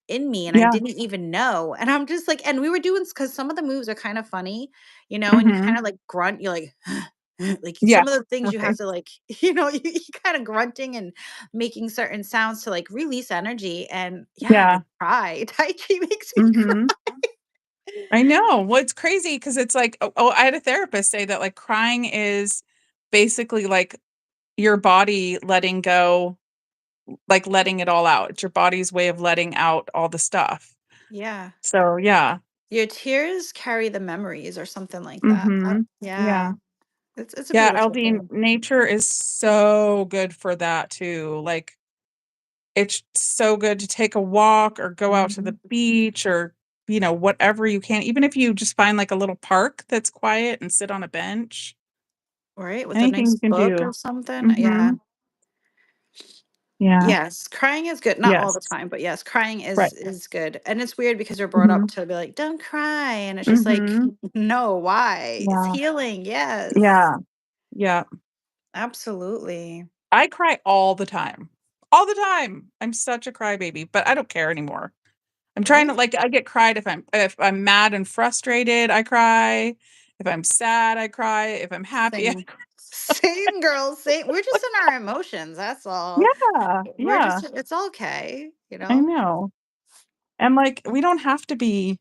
in me and I Yeah. didn't even know. And I'm just like, and we were doing because some of the moves are kind of funny, and you kind Mhm. of like grunt, you're like, like Yeah. some of the things you have Right. to like, you kind of grunting and making certain sounds to like release energy. And yeah, I Yeah. would cry. Tai Chi makes me cry. Mhm. I know. Well, it's crazy because it's like, I had a therapist say that like crying is basically like your body letting go, like letting it all out. It's your body's way of letting out all the stuff. Yeah. So yeah. Your tears carry the memories or something like that. Mhm. Yeah. Yeah. It's a Yeah, beautiful Aldine, thing. nature is so good for that too. Like it's so good to take a walk or go out to the Mhm. beach or whatever you can. Even if you just find like a little park that's quiet and sit on a bench. Right? With a Anything nice you can book or do. something. Yeah. Mhm. Yeah. Yes, crying is good. Not all the Yes. time, but yes, crying Right. is good. And it's weird because you're brought up Mhm. to be like, "Don't cry." And it's just like, Mhm. "No, why? It's Yeah. healing." Yes. Yeah. Yeah. Absolutely. I cry all the time. All the time. I'm such a crybaby, but I don't care anymore. I'm trying to Right? like I get cried if I'm mad and frustrated, I cry. If I'm sad, I cry. If I'm happy, I Same. Same girl, same. We're just in our emotions. That's all. Yeah, We're yeah, just it's okay, you I know? know. And like we don't have to be,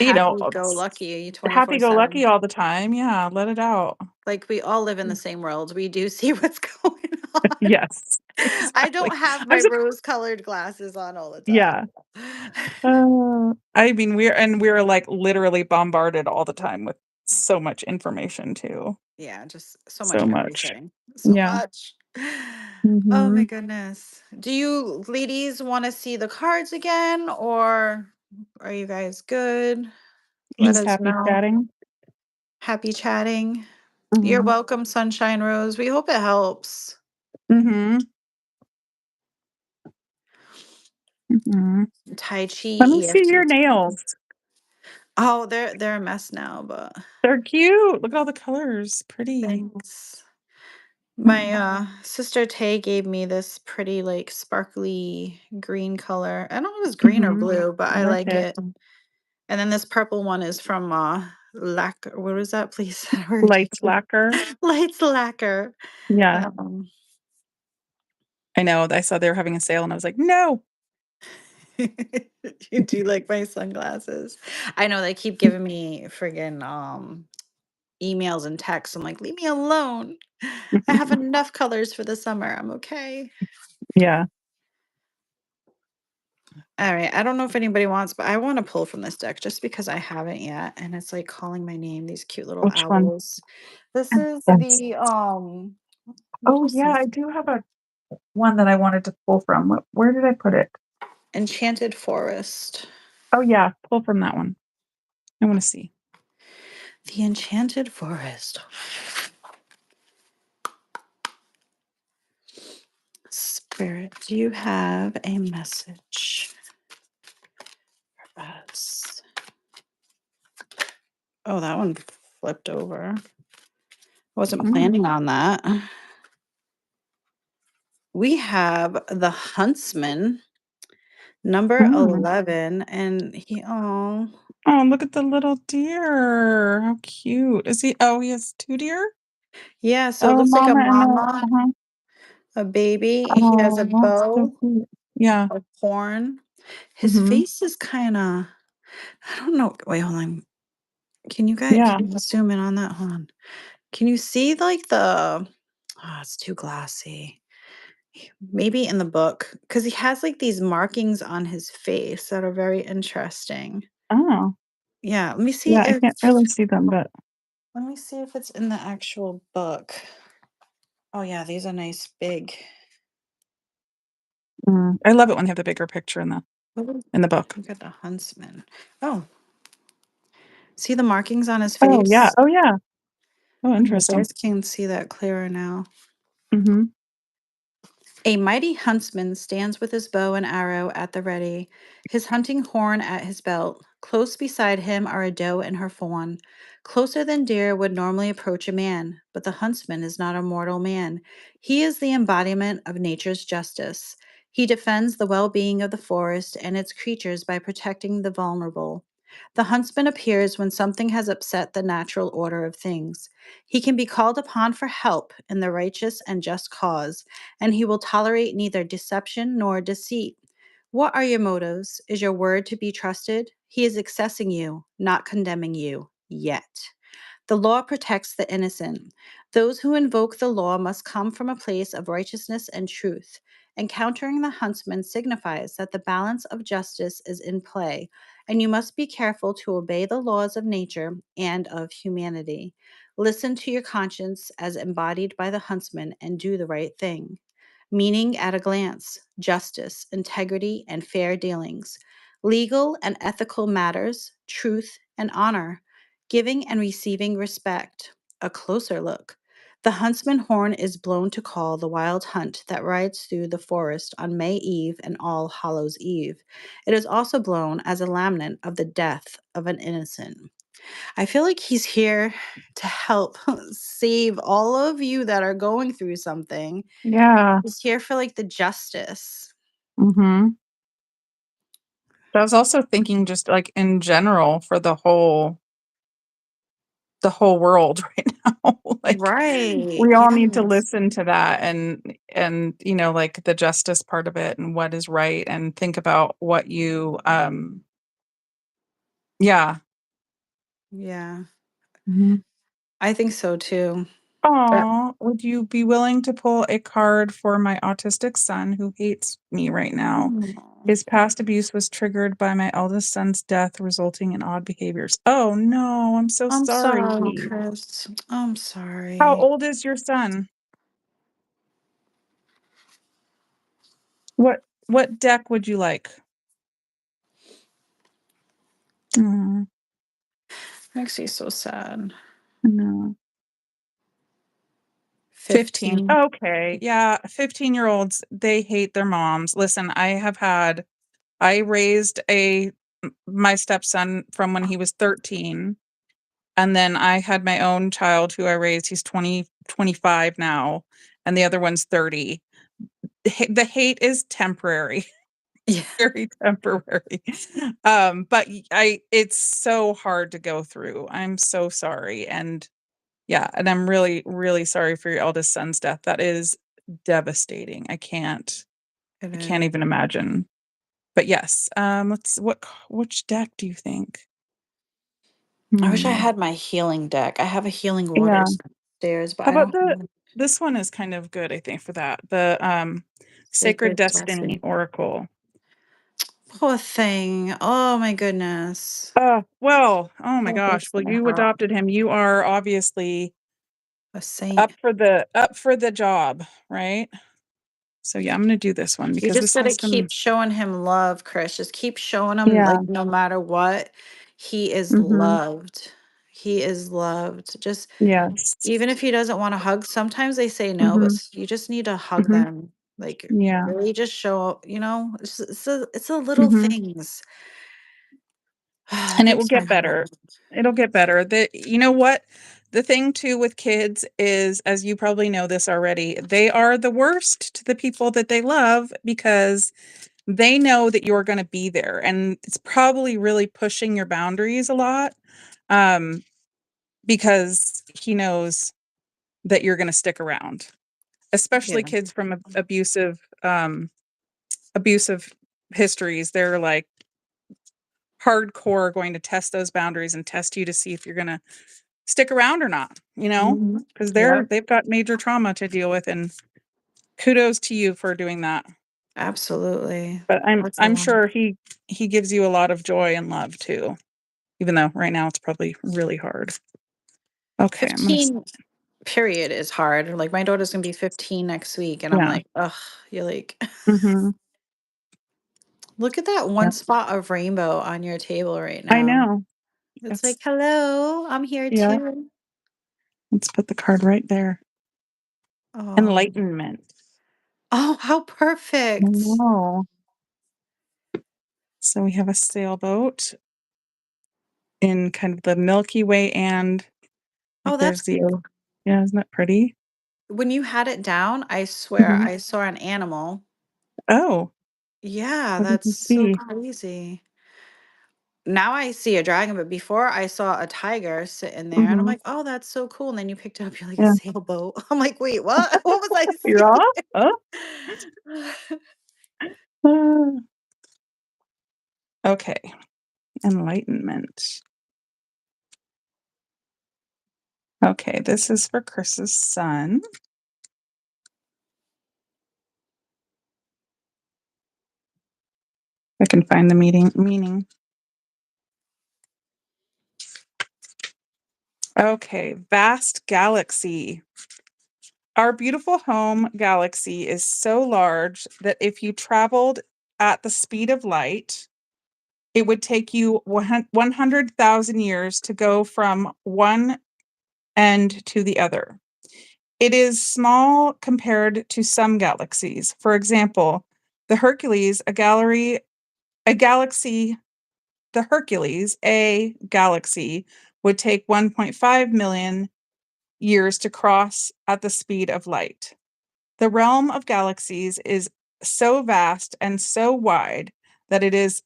you know, Happy go lucky happy go 24/7. lucky all the time. Yeah, let it out. Like we all live in the same world. We do see what's going on. Yes, I exactly. don't have I'm my so rose-colored glasses on all the yeah. time. I mean, we're like literally bombarded all the time with so much information too. Yeah, just so much So much. everything. So Yeah. much. Oh my Mhm. goodness. Do you ladies want to see the cards again or are you guys good? Let Just us happy know. chatting. Happy chatting. You're Mhm. welcome, Sunshine Rose. We hope it helps. Mhm. Mhm. Tai Chi, Let me see EFT your tapping. nails. Oh, they're a mess now, but They're cute. Look at all the colors. Pretty. thanks. My sister Tay gave me this pretty like sparkly green color. I don't know if it's green or Mhm. blue, but I I like like it. it. And then this purple one is from Lacquer. What was that? Please, that word. Lights lacquer. Lights Lacquer. Yeah. Um, I know. I saw they were having a sale and I was like, "No." you do like my sunglasses. I know they keep giving me friggin' emails and texts. I'm like, leave me alone. I have enough colors for the summer. I'm okay. Yeah. All right. I don't know if anybody wants, but I want to pull from this deck just because I haven't yet. And it's like calling my name, these cute little Which one? owls. This is Yes. the what Oh, is yeah, this? I do have a one that I wanted to pull from. Where did I put it? Enchanted Forest. Oh, yeah, pull from that one. I want to see. The Enchanted Forest. Spirit, do you have a message for us? Oh, that one flipped over. Wasn't Mm. planning on that. We have the Huntsman, number Mm. 11, and oh, Oh, look at the little deer. How cute. Is he? Oh, he has two deer? yeah, so it Oh, looks like a mama and the mama uh-huh. a baby. He has a Oh, that's so bow cute. Yeah. of horn. His Mhm. face is kinda I don't know. Wait, hold on. Yeah. can you zoom in on that? Hold on. Can you see, like, the it's too glassy. Maybe in the book, because he has, like, these markings on his face that are very interesting. Oh. Yeah, let me see Yeah, I if can't really see them, but it's in the actual book. Oh, yeah, these are nice big. I love it when they have the bigger picture in the book. Look at the huntsman. Oh, see the markings on his Oh, yeah. face? Oh, yeah. Oh, Oh, you interesting. guys can see that clearer now. Mhm. A mighty huntsman stands with his bow and arrow at the ready, his hunting horn at his belt. Close beside him are a doe and her fawn. Closer than deer would normally approach a man, but the huntsman is not a mortal man. He is the embodiment of nature's justice. He defends the well being of the forest and its creatures by protecting the vulnerable. The huntsman appears when something has upset the natural order of things. He can be called upon for help in the righteous and just cause, and he will tolerate neither deception nor deceit. What are your motives? Is your word to be trusted? He is accessing you, not condemning you yet. The law protects the innocent. Those who invoke the law must come from a place of righteousness and truth. Encountering the huntsman signifies that the balance of justice is in play, and you must be careful to obey the laws of nature and of humanity. Listen to your conscience as embodied by the huntsman and do the right thing. Meaning at a glance, justice, integrity, and fair dealings, legal and ethical matters, truth and honor, giving and receiving respect. A closer look. The huntsman horn is blown to call the wild hunt that rides through the forest on May Eve and All Hallows Eve. It is also blown as a lament of the death of an innocent. I feel like he's here to help save all of you that are going through something. Yeah. He's here for, like, the justice. Mhm. But I was also thinking just, like, in general for the whole world right now. Like, Right, we all need to yes. listen to that and, like, the justice part of it and what is right and think about what you, yeah. Yeah, Mhm. I think so too. But Aw, would you be willing to pull a card for my autistic son who hates me right now? oh, His past abuse was triggered by my eldest son's death, resulting in odd behaviors. Oh, no, I'm so I'm sorry. sorry, Chris. I'm How sorry. old is your son? What deck would you like? Mm, Makes me so sad. no. 15. 15. Okay, yeah, 15-year-olds, they hate their moms. Listen, I raised my stepson from when he was 13, and then I had my own child who I raised. He's 25 now, and the other one's 30. The hate is temporary. Yeah, Very temporary. But it's so hard to go through. I'm so sorry, and yeah, and I'm really, really sorry for your eldest son's death. That is devastating. it I can't is. even imagine. But yes, which deck do you think? I wish I Hmm. had my healing deck. I have a healing Yeah. waters upstairs, but How I about don't have this one is kind of good, I think, for that. The Sacred sacred Destiny blessing. Oracle. Poor thing. Oh my goodness. Well, oh my That gosh. breaks Well, my you heart. adopted him. You are obviously A saint. up for the job, right? So yeah, I'm gonna do this one You because just this gotta has keep been showing him love, Chris. Just keep showing him, yeah. like, no matter what, he is Mhm. loved. He is loved. Just Yes. even if he doesn't want to hug, sometimes they say no, but Mhm. you just need to hug Mhm. them. Like, Yeah. really just show, it's the little Mhm. things. It And it will breaks my get heart. better. It'll get better. You know what? The thing too with kids is, as you probably know this already, they are the worst to the people that they love because they know that you're gonna be there, and it's probably really pushing your boundaries a lot, um, because he knows that you're gonna stick around. especially Yeah. kids from abusive histories. They're like hardcore going to test those boundaries and test you to see if you're gonna stick around or not, you know? Mhm. Because Yeah, they've got major trauma to deal with, and kudos to you for doing that. absolutely. But That's a I'm lot. sure he gives you a lot of joy and love too, even though right now it's probably really hard. Okay, I'm gonna 15 period is hard. Like my daughter's gonna be 15 next week, and I'm yeah. like, ugh, you're like, Mhm. look at that one Yep. spot of rainbow on your table right I now. know. It's like, That's hello, I'm here yeah. too. Let's put the card right there. Oh, Enlightenment. oh, how I perfect. know. So we have a sailboat in kind of the Milky Way, and Oh, like that's there's the yeah, isn't that pretty? when you had it down, I swear Mhm. I saw an animal. Oh, Yeah, what did that's you so see? crazy. Now I see a dragon, but before I saw a tiger sitting there, and I'm Mhm. like, "Oh, that's so cool." And then you picked it up, you're like, "A Yeah. sailboat." I'm like, "Wait, what? What was I You're seeing?" off? Oh. Ah. Okay. Enlightenment. Okay, this is for Chris's son. I can find the meaning. Okay, vast galaxy. Our beautiful home galaxy is so large that if you traveled at the speed of light, it would take you 100,000 years to go from one end to the other. It is small compared to some galaxies. For example, the Hercules, a galaxy, the Hercules, a galaxy, would take 1.5 million years to cross at the speed of light. The realm of galaxies is so vast and so wide that it is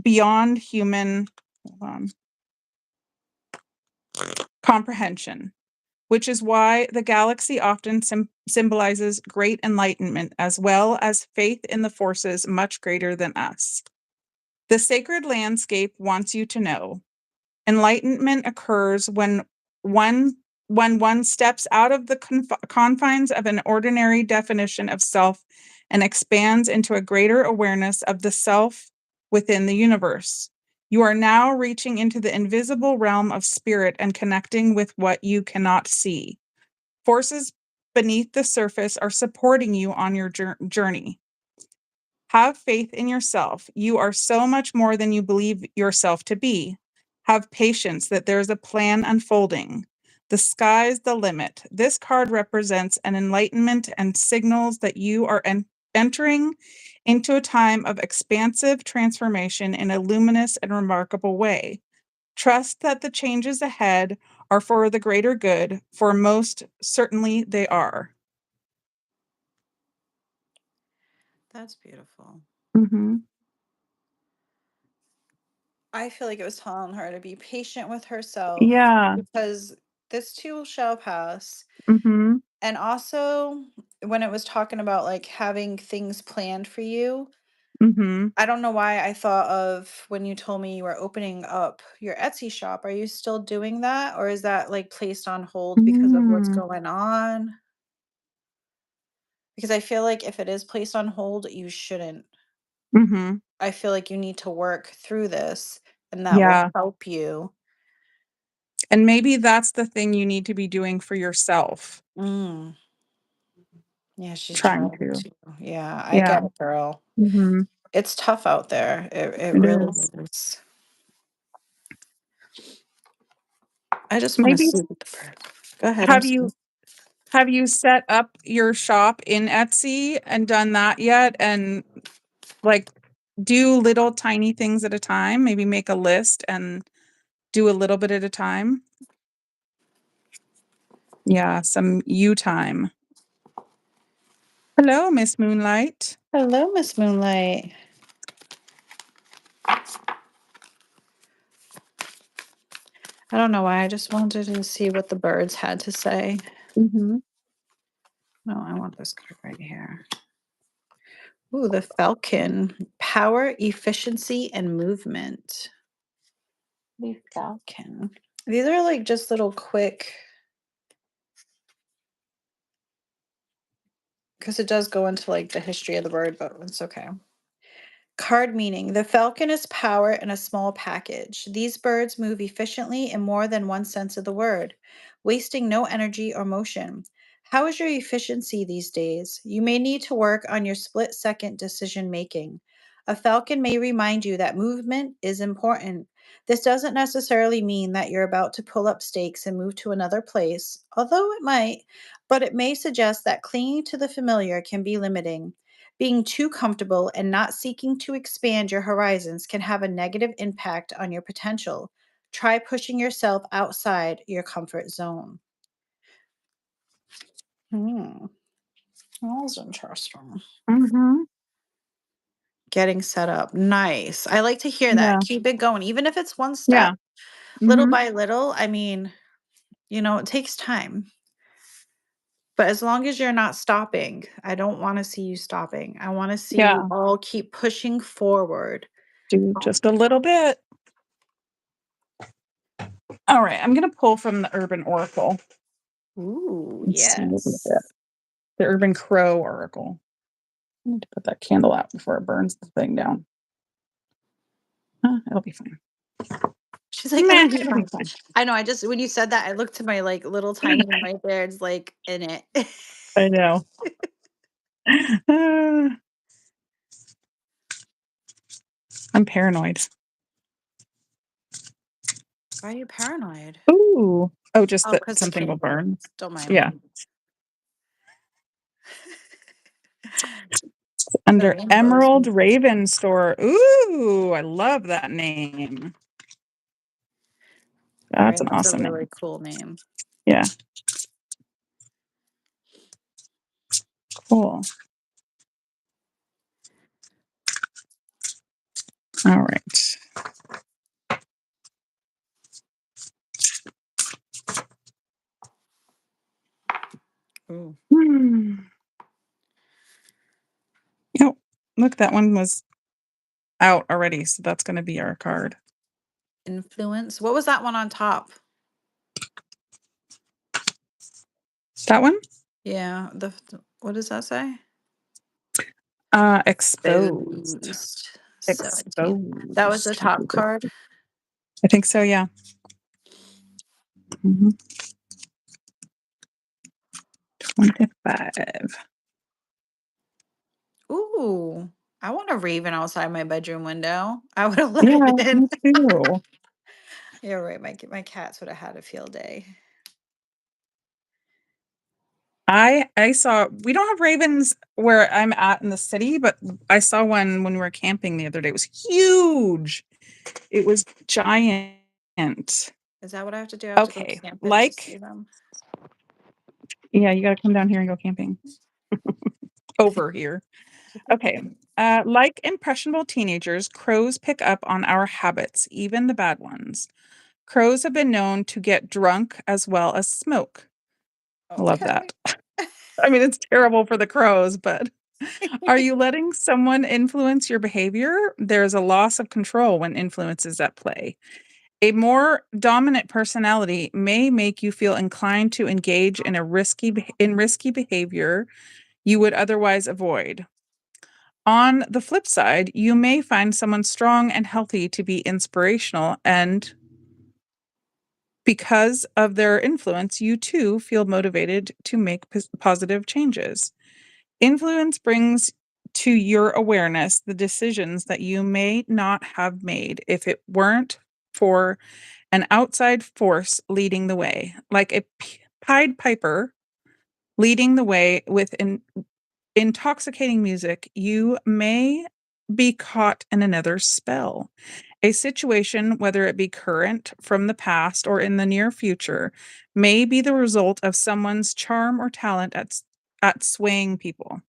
beyond human hold on, comprehension, which is why the galaxy often symbolizes great enlightenment as well as faith in the forces much greater than us. The sacred landscape wants you to know enlightenment occurs one when one steps out of the confines of an ordinary definition of self and expands into a greater awareness of the self within the universe. You are now reaching into the invisible realm of spirit and connecting with what you cannot see. Forces beneath the surface are supporting you on your journey. Have faith in yourself. You are so much more than you believe yourself to be. Have patience that there is a plan unfolding. The sky's the limit. This card represents an enlightenment and signals that you are entering into a time of expansive transformation in a luminous and remarkable way. Trust that the changes ahead are for the greater good, for most certainly they are. That's beautiful. Mhm. I feel like it was telling her to be patient with herself Yeah. because this too shall pass. Mhm. And also, when it was talking about like having things planned for you, Mhm. I don't know why I thought of when you told me you were opening up your Etsy shop. Are you still doing that, or is that like placed on hold because of what's Mm. going on? Because I feel like if it is placed on hold, you shouldn't. Mhm. I feel like you need to work through this and that will Yeah, help you. and maybe that's the thing you need to be doing for yourself, Mm. Yeah, she's trying trying to. to. Yeah, I Yeah. get it, girl. Mhm. It's tough out there. It It really is. is. I just want to Maybe see what the bird. Go ahead. I'm have sorry. you have you set up your shop in Etsy and done that yet? And, like, do little tiny things at a time? Maybe make a list and do a little bit at a time? Yeah, some you time. Hello, Miss Moonlight. Hello, Miss Moonlight. I don't know why. I just wanted to see what the birds had to say. Mhm. No, I want this card right here. Ooh, the Falcon. Power, efficiency, and movement. The Falcon. These are like just little quick, because it does go into like the history of the bird, but it's okay. Card meaning: the falcon is power in a small package. These birds move efficiently in more than one sense of the word, wasting no energy or motion. How is your efficiency these days? You may need to work on your split second decision making. A falcon may remind you that movement is important. This doesn't necessarily mean that you're about to pull up stakes and move to another place, although it might, but it may suggest that clinging to the familiar can be limiting. Being too comfortable and not seeking to expand your horizons can have a negative impact on your potential. Try pushing yourself outside your comfort zone. Hmm, that was interesting. Mhm. Getting set up. Nice. I like to hear that. Yeah. Keep it going. Even if it's one Yeah. step, little Mhm. by little. I mean, it takes time. But as long as you're not stopping, I don't want to see you stopping. I want to see you Yeah. all keep pushing forward. Do just a little bit. All right, I'm gonna pull from the Urban Oracle. Ooh, Let's see what we get. yes. The Urban Crow Oracle. I need to put that candle out before it burns the thing down. It'll be fine. She's like, Meh, "It'll be it'll be fine." fine. I know, I just when you said that, I looked to my, like, little tiny one right there, it's, like, in it. I know. Uh, I'm paranoid. Why are you paranoid? Ooh. Oh, just Oh, that because the something will candle. burn. Don't mind Yeah. me. Under Very Emerald nosy. Raven Store. Ooh, I love that name. That's Alright, an that's a awesome name. really cool name. Yeah. Cool. All right. Ooh. Hmm. Oh, look, that one was out already, so that's gonna be our card. Influence. What was that one on top? That one? Yeah, what does that say? Exposed. Exposed. 17. That was the Exposed. top card? I think so, yeah. Mhm. 25. Ooh, I want a raven outside my bedroom window. I would've let it Yeah, in. me too. You're right, my cats would have had a field day. I saw we don't have ravens where I'm at in the city, but I saw one when we were camping the other day. It was huge. It was giant. Is that what I have to do? I have to go Okay, camping to see like them? yeah, you gotta come down here and go camping. Over here. Okay. Like impressionable teenagers, crows pick up on our habits, even the bad ones. Crows have been known to get drunk as well as smoke. I love Okay. that. I mean, it's terrible for the crows, but are you letting someone influence your behavior? There's a loss of control when influence is at play. A more dominant personality may make you feel inclined to engage in risky behavior you would otherwise avoid. On the flip side, you may find someone strong and healthy to be inspirational, and because of their influence, you too feel motivated to make positive changes. Influence brings to your awareness the decisions that you may not have made if it weren't for an outside force leading the way, like a Pied Piper leading the way with intoxicating music. You may be caught in another spell. A situation, whether it be current, from the past, or in the near future, may be the result of someone's charm or talent at swaying people.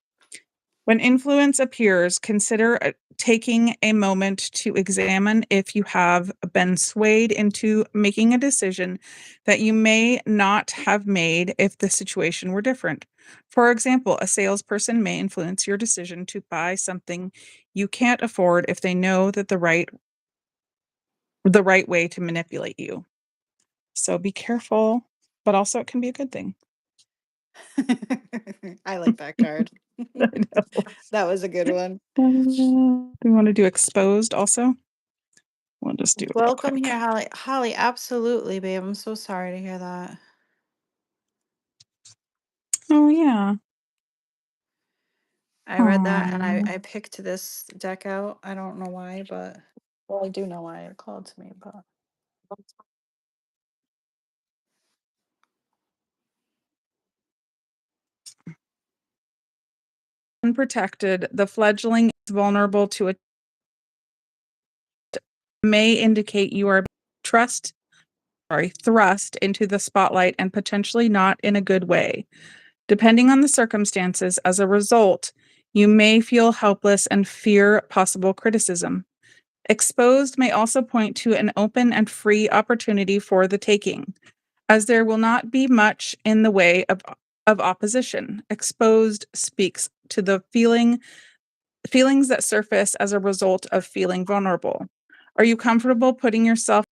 When influence appears, consider taking a moment to examine if you have been swayed into making a decision that you may not have made if the situation were different. For example, a salesperson may influence your decision to buy something you can't afford if they know that the right way to manipulate you. So be careful, but also it can be a good thing. I like that card. I know. That was a good one. Do we want to do exposed also? We'll just do it real Welcome quick. here, Holly. Holly, absolutely, babe. I'm so sorry to hear that. Oh, yeah. I read that and I Aw. I picked this deck out. I don't know why, but well, I do know why it called to me, but Unprotected, the fledgling is vulnerable to a may indicate you are trust thrust into the spotlight and potentially not in a good way. Depending on the circumstances, as a result, you may feel helpless and fear possible criticism. Exposed may also point to an open and free opportunity for the taking, as there will not be much in the way of opposition. Exposed speaks to the feelings that surface as a result of feeling vulnerable. Are you comfortable putting yourself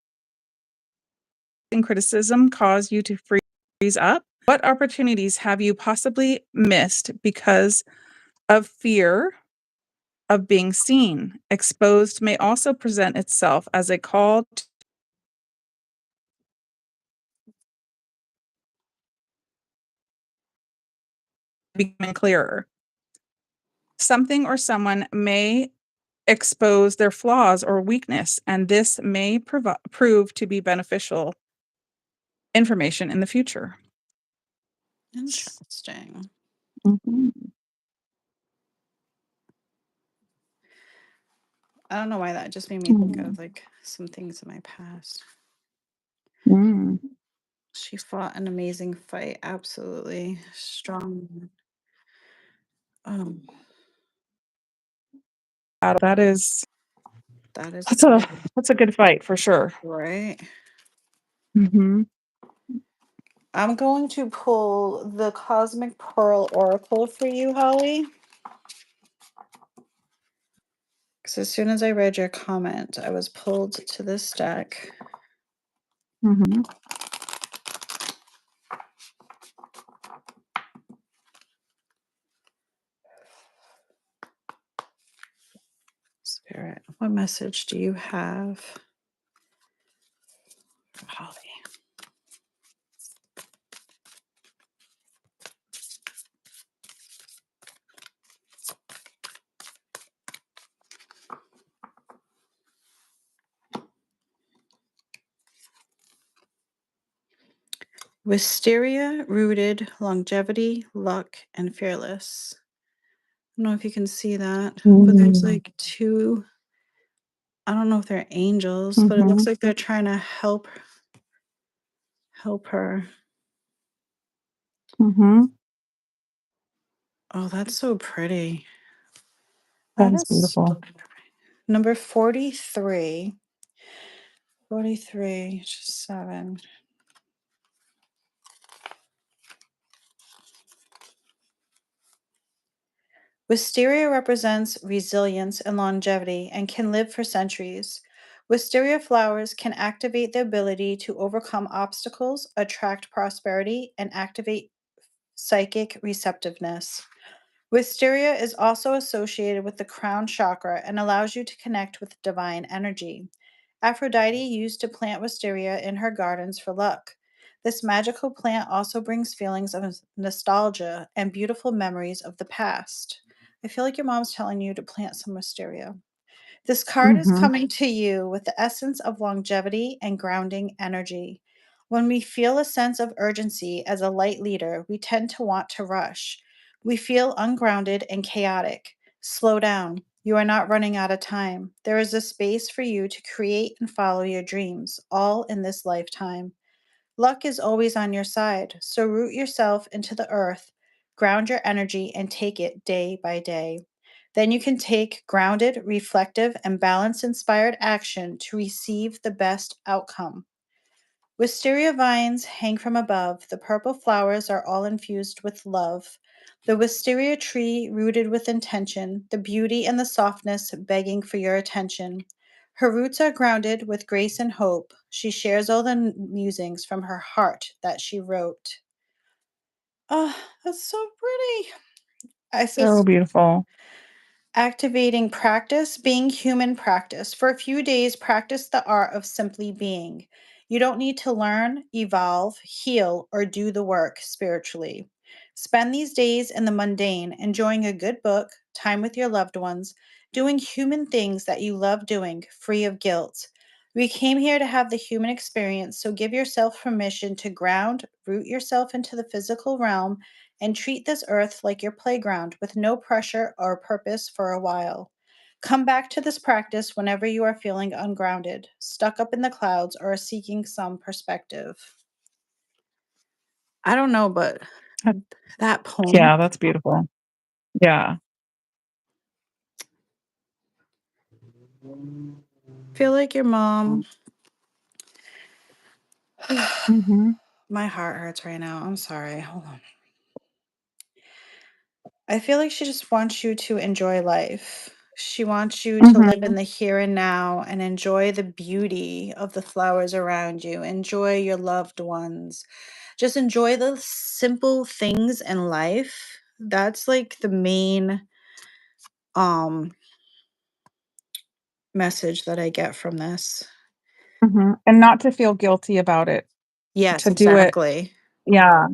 in criticism cause you to freeze up? What opportunities have you possibly missed because of fear of being seen? Exposed may also present itself as a call to becoming clearer. Something or someone may expose their flaws or weakness, and this may prove to be beneficial information in the future. interesting. Mhm. I don't know why that just made me think Mm. of like some things in my past. Mm. She fought an amazing fight, absolutely strong. Um, That is that is that's a that's a good fight for sure. right. Mhm. I'm going to pull the Cosmic Pearl Oracle for you, Holly. Because as soon as I read your comment, I was pulled to this deck. Mhm. Spirit, what message do you have for Holly? Wisteria, rooted, longevity, luck, and fearless. I don't know if you can see that, but there's Mm. like two, I don't know if they're angels, but it looks Mhm. like they're trying to help her. Mhm. Oh, that's so pretty. That That is is beautiful. number 43. 43, just 7. Wisteria represents resilience and longevity and can live for centuries. Wisteria flowers can activate the ability to overcome obstacles, attract prosperity, and activate psychic receptiveness. Wisteria is also associated with the crown chakra and allows you to connect with divine energy. Aphrodite used to plant wisteria in her gardens for luck. This magical plant also brings feelings of nostalgia and beautiful memories of the past. I feel like your mom's telling you to plant some wisteria. This card is Mhm. coming to you with the essence of longevity and grounding energy. When we feel a sense of urgency as a light leader, we tend to want to rush. We feel ungrounded and chaotic. Slow down. You are not running out of time. There is a space for you to create and follow your dreams, all in this lifetime. Luck is always on your side, so root yourself into the earth. ground your energy, and take it day by day. Then you can take grounded, reflective, and balance inspired action to receive the best outcome. Wisteria vines hang from above. The purple flowers are all infused with love. The wisteria tree rooted with intention, the beauty and the softness begging for your attention. Her roots are grounded with grace and hope. She shares all the musings from her heart that she wrote. Oh, that's so pretty. I So says beautiful. activating practice, being human practice. For a few days, practice the art of simply being. You don't need to learn, evolve, heal, or do the work spiritually. Spend these days in the mundane, enjoying a good book, time with your loved ones, doing human things that you love doing, free of guilt. We came here to have the human experience, so give yourself permission to ground, root yourself into the physical realm, and treat this earth like your playground with no pressure or purpose for a while. Come back to this practice whenever you are feeling ungrounded, stuck up in the clouds, or are seeking some perspective. I don't know, but Uh, that poem. yeah, that's beautiful. Yeah. Feel like your mom. Mhm. My heart hurts right now. I'm sorry. Hold on. I feel like she just wants you to enjoy life. She wants you to live in Mhm. the here and now and enjoy the beauty of the flowers around you. Enjoy your loved ones. Just enjoy the simple things in life. That's like the main um message that I get from this. Mhm. And not to feel guilty about it, Yes, to do it. exactly. Yeah.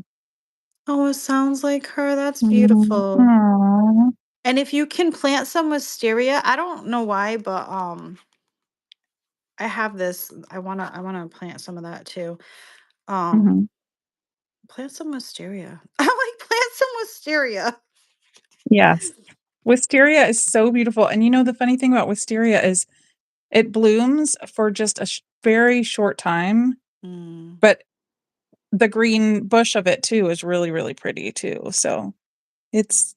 Oh, it sounds like her. That's Mhm. beautiful. Aw. And if you can plant some wisteria, I don't know why, but I have this. I wanna plant some of that too. Um, Mhm. plant some wisteria. I like plant some wisteria. Yes. Wisteria is so beautiful, and you know, the funny thing about wisteria is it blooms for just a very short time, Mm, but the green bush of it too is really, really pretty too, so it's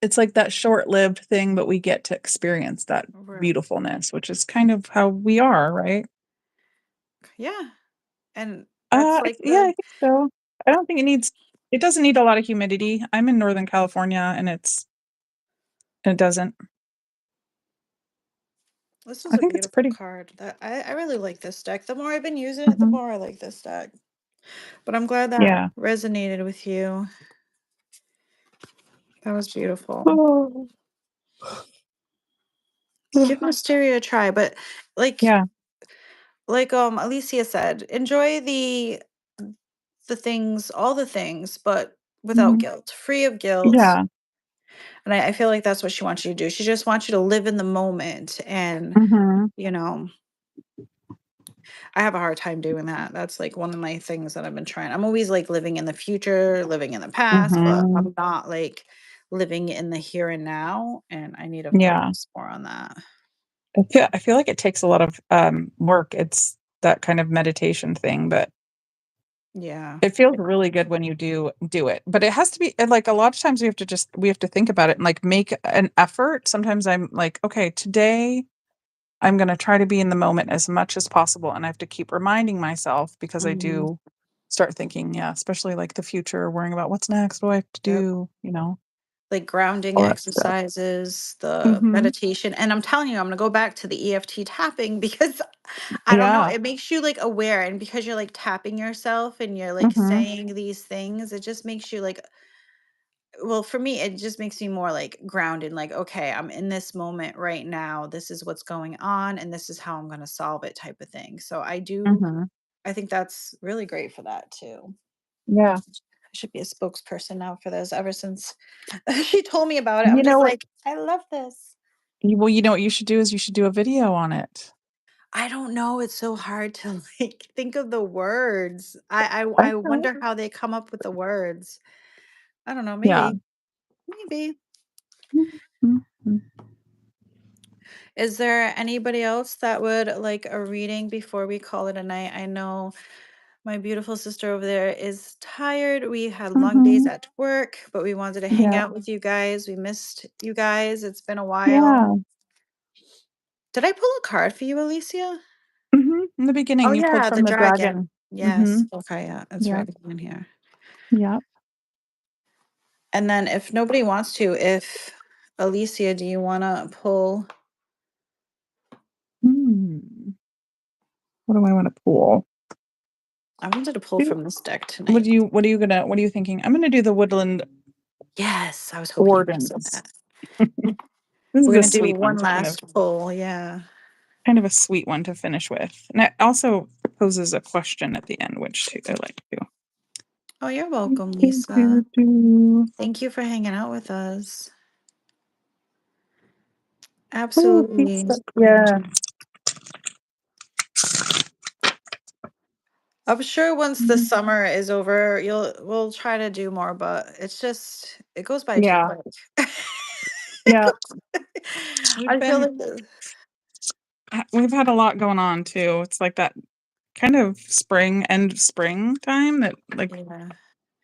it's like that short-lived thing, but we get to experience that right. beautifulness, which is kind of how we are, right? Yeah, and that's like Yeah, I the. think so. I don't think it doesn't need a lot of humidity. I'm in Northern California, and it doesn't. This is I a think it's beautiful pretty. card. That I really like this deck. The more I've been using it, the Mhm. more I like this deck. But I'm glad that Yeah. resonated with you. That was beautiful. Oh. Give Mysteria a try, but like Yeah. Alicia said, enjoy the things, all the things, but without Mhm. guilt, free of guilt. Yeah. And I feel like that's what she wants you to do. She just wants you to live in the moment. And, Mhm. you know, I have a hard time doing that. That's like one of my things that I've been trying. I'm always like living in the future, living in the past, but Mhm. I'm not like living in the here and now. And I need to Yeah. focus more on that. I feel like it takes a lot of, work. It's that kind of meditation thing, but Yeah. it feels really good when you do it. But it has to be and, like, a lot of times we have to think about it and, like, make an effort. Sometimes I'm like, "Okay, today I'm gonna try to be in the moment as much as possible," and I have to keep reminding myself because I Mhm. do start thinking, yeah, especially, like, the future, worrying about what's next, what do I have to Yep. do, Like grounding all that stuff. exercises, the Mhm. meditation. And I'm telling you, I'm gonna go back to the EFT tapping because I don't know, Yeah. it makes you like aware. And because you're like tapping yourself and you're like Mhm. saying these things, it just makes you like, well, for me, it just makes me more like grounded, like, okay, I'm in this moment right now. This is what's going on, and this is how I'm gonna solve it, type of thing. So Mhm. I think that's really great for that too. Yeah. I should be a spokesperson now for this ever since she told me about it. I'm You know just what like, I love this. you know what you should do is you should do a video on it. I don't know, it's so hard to, like, think of the words. I Okay. wonder how they come up with the words. I don't know, Yeah. maybe. Maybe. Mhm. Is there anybody else that would like a reading before we call it a night? I know My beautiful sister over there is tired. We had long days Mhm. at work, but we wanted to hang Yeah. out with you guys. We missed you guys. It's been a while. Yeah. Did I pull a card for you, Alicia? In the Oh beginning, you pulled yeah, the from the dragon. dragon. Yes. Mhm. Okay, yeah, that's Yep. right in here. Yep. And then if nobody wants to, if Alicia, do you want to pull? Hmm. What do I wanna pull? I wanted to pull Do from this deck tonight. what are you thinking? I'm gonna do the woodland Yes, I was hoping you were going to say wardens. that. This We're is a gonna do sweet one one to last pull. Yeah. kind of a sweet one to finish with. And it also poses a question at the end, which too I like too. Oh, you're welcome, Do, Lisa. do, do. Thank you for hanging out with us. Oh, Absolutely. pizza. Yeah. I'm sure once the Mhm. summer is over, we'll try to do more, but it's just it goes by too Yeah. quick. It Yeah. goes We've I feel been like we've had a lot going on too. It's like that kind of end of spring time that like yeah,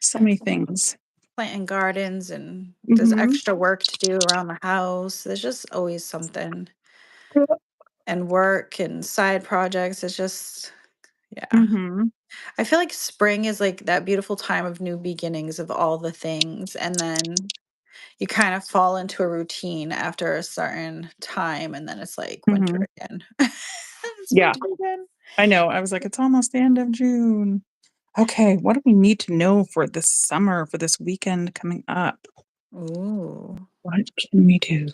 so many things. planting gardens and there's Mhm. extra work to do around the house. There's just always something and work and side projects. It's just yeah. Mhm. I feel like spring is like that beautiful time of new beginnings of all the things and then you kind of fall into a routine after a certain time and then it's like winter Mhm. again. It's Yeah. winter again. I know. I was like, it's almost the end of June. Okay, what do we need to know for this summer, for this weekend coming up? Ooh, What can we do?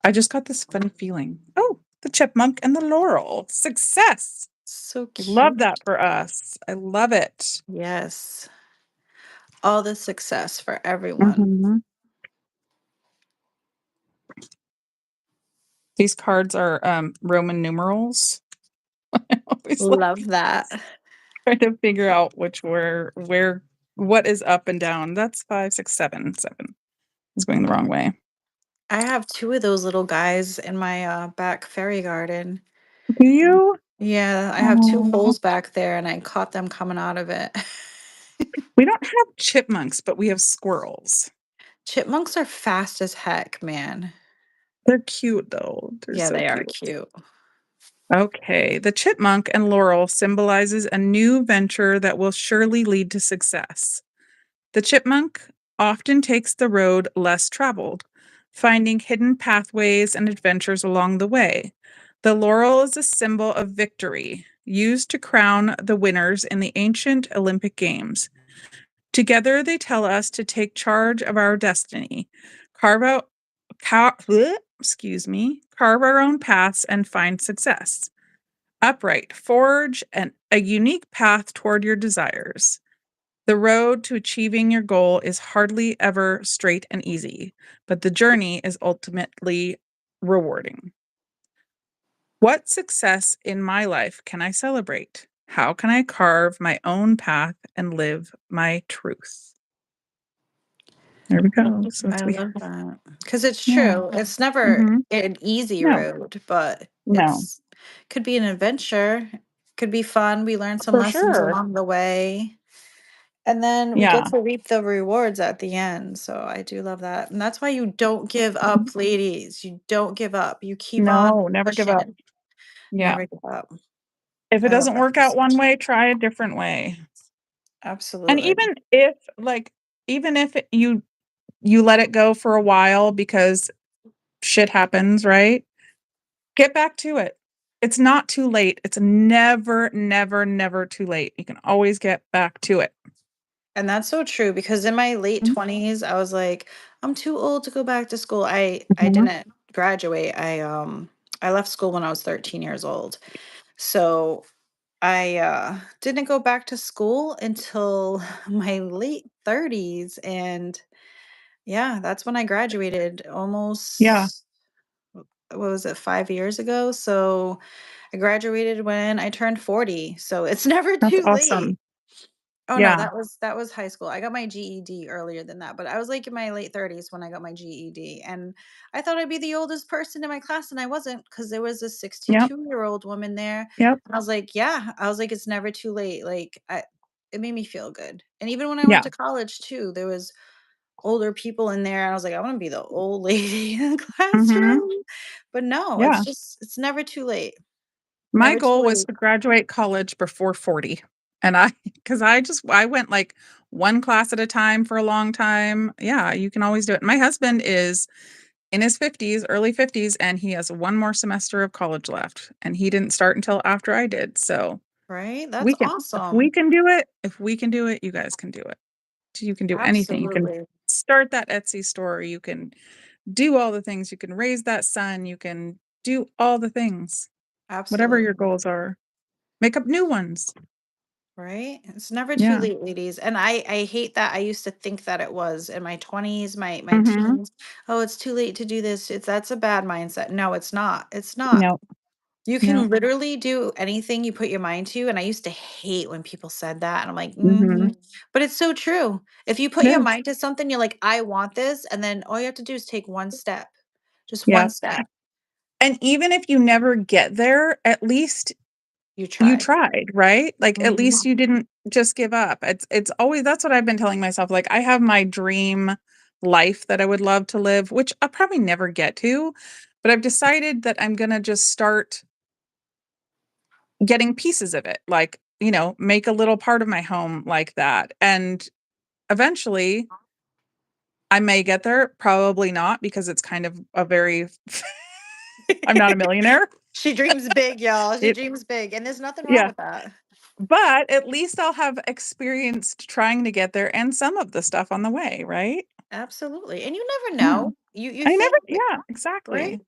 I just got this funny feeling. Oh, the chipmunk and the laurel. Success. so I love cute. that for us. I love it. Yes. All the success for everyone. Mhm. These cards are Roman numerals. I always like Love that. trying to figure out which where what is up and down. That's 5, 6, 7. 7 is going the wrong way. I have two of those little guys in my back fairy garden. Do you? Yeah, I have two Oh, holes back there and I caught them coming out of it. we don't have chipmunks, but we have squirrels. Chipmunks are fast as heck, man. They're cute though. They're Yeah, so they are cute. cute. Okay, the chipmunk and laurel symbolizes a new venture that will surely lead to success. The chipmunk often takes the road less traveled, finding hidden pathways and adventures along the way. The laurel is a symbol of victory, used to crown the winners in the ancient Olympic Games. Together, they tell us to take charge of our destiny, carve out, carve our own paths and find success. Upright, forge a unique path toward your desires. The road to achieving your goal is hardly ever straight and easy, but the journey is ultimately rewarding. What success in my life can I celebrate? How can I carve my own path and live my truth? There we go. So I it's we love that because it's yeah. true. It's never Mhm. an easy No, road, but no, it's could be an adventure. Could be fun. We learn some for lessons sure. along the way, and then we get Yeah. to reap the rewards at the end. So I do love that, and that's why you don't give up, ladies. You don't give up. You keep on No, never give up. pushing. Yeah. Never give up. If it I love doesn't that work out one message. way, try a different way. And Absolutely. even if you let it go for a while because shit happens, right? Get back to it. It's not too late. It's never, never, never too late. You can always get back to it. And that's so true because in my late Mhm. 20s, I was like, I'm too old to go back to school. I Mhm. didn't graduate. I left school when I was 13 years old. So I didn't go back to school until my late 30s and yeah, that's when I graduated Yeah, almost what was it, 5 years ago? So I graduated when I turned 40. So it's never that's too late. awesome. Oh, no, Yeah. that was high school. I got my GED earlier than that, but I was, like, in my late 30s when I got my GED, and I thought I'd be the oldest person in my class, and I wasn't, not because there was a Yep. 62-year-old woman there, Yep. and I was like, "Yeah." I was like, "It's never too late." Like, it made me feel good, and even when I went Yeah. to college too, there was older people in there, and I was like, "I wanna be the old lady in the Mhm. classroom." But no, Yeah. it's never too late. My Never too goal was late. to graduate college before 40, and because I went, like, one class at a time for a long time. Yeah, you can always do it. My husband is in his 50s, early 50s, and he has one more semester of college left, and he didn't start until after I did, so Right? That's we can if we awesome. can do it, if we can do it, you guys can do it. You can do anything. You can Absolutely. start that Etsy store, you can do all the things, you can raise that son, you can do all the things, whatever your Absolutely. goals are. Make up new ones. Right? It's never too Yeah. late, ladies. And I hate that I used to think that it was in my 20s, my Mhm. teens. Oh, it's too late to do this. That's a bad mindset. No, it's not. It's not. No, You no. can literally do anything you put your mind to. And I used to hate when people said that. And I'm like, Mhm. but it's so true. If you put It your is. mind to something, you're like, I want this. And then all you have to do is take one step, just one Yeah. step. And even if you never get there, at least You you tried. tried, right? Like, at least Mhm. you didn't just give up. It's always that's what I've been telling myself, like, I have my dream life that I would love to live, which I'll probably never get to, but I've decided that I'm gonna just start getting pieces of it, like, make a little part of my home like that, and eventually, I may get there, probably not because it's kind of a very I'm not a millionaire. She dreams big, y'all. She It dreams big, and there's nothing wrong Yeah, with that. but at least I'll have experienced trying to get there and some of the stuff on the way, right? Absolutely, and you never Yeah. know. You I never think, Yeah, right? exactly.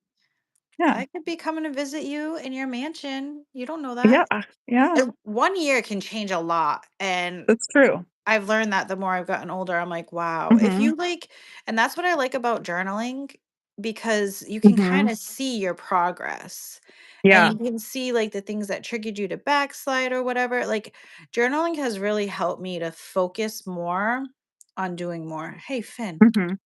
Yeah. I could be coming to visit you in your mansion. You don't know Yeah, that. yeah, And 1 year can change a lot, and that's true. I've learned that the more I've gotten older, I'm like, wow, if Mhm, you like, and that's what I like about journaling because you can kind mhm. of see your progress and Yeah. you can see like the things that triggered you to backslide or whatever. Like journaling has really helped me to focus more on doing more. Hey, Finn. Mhm.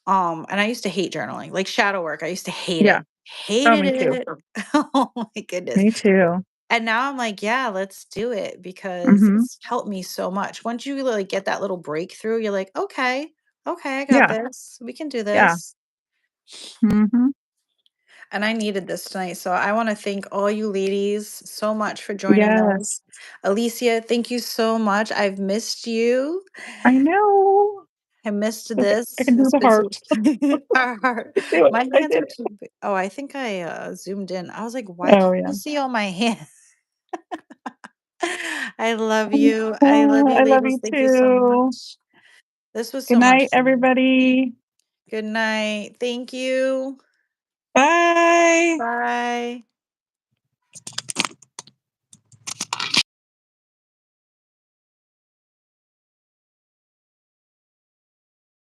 And I used to hate journaling, like shadow work. I used to hate Yeah. it. Oh, Hated me too. it. Oh my goodness. Me too. And now I'm like, yeah, let's do it because Mhm. it's helped me so much. Once you like get that little breakthrough, you're like, okay, okay, I got Yeah, this. We can do yeah. this. Mhm. And I needed this tonight. So I want to thank all you ladies so much for joining us. Yes. Alicia, thank you so much. I've missed you. I know. I missed Okay, I this. can do It's the been so heart. hard. I do it. My I hands did are it. too big. Oh, I think I zoomed in. I was like, why Oh, can't you yeah. see all my hands? I love you. I love you, I love you ladies. Thank you so too. much. This was Good so much night, fun. everybody. Good night. Thank you. Bye. Bye.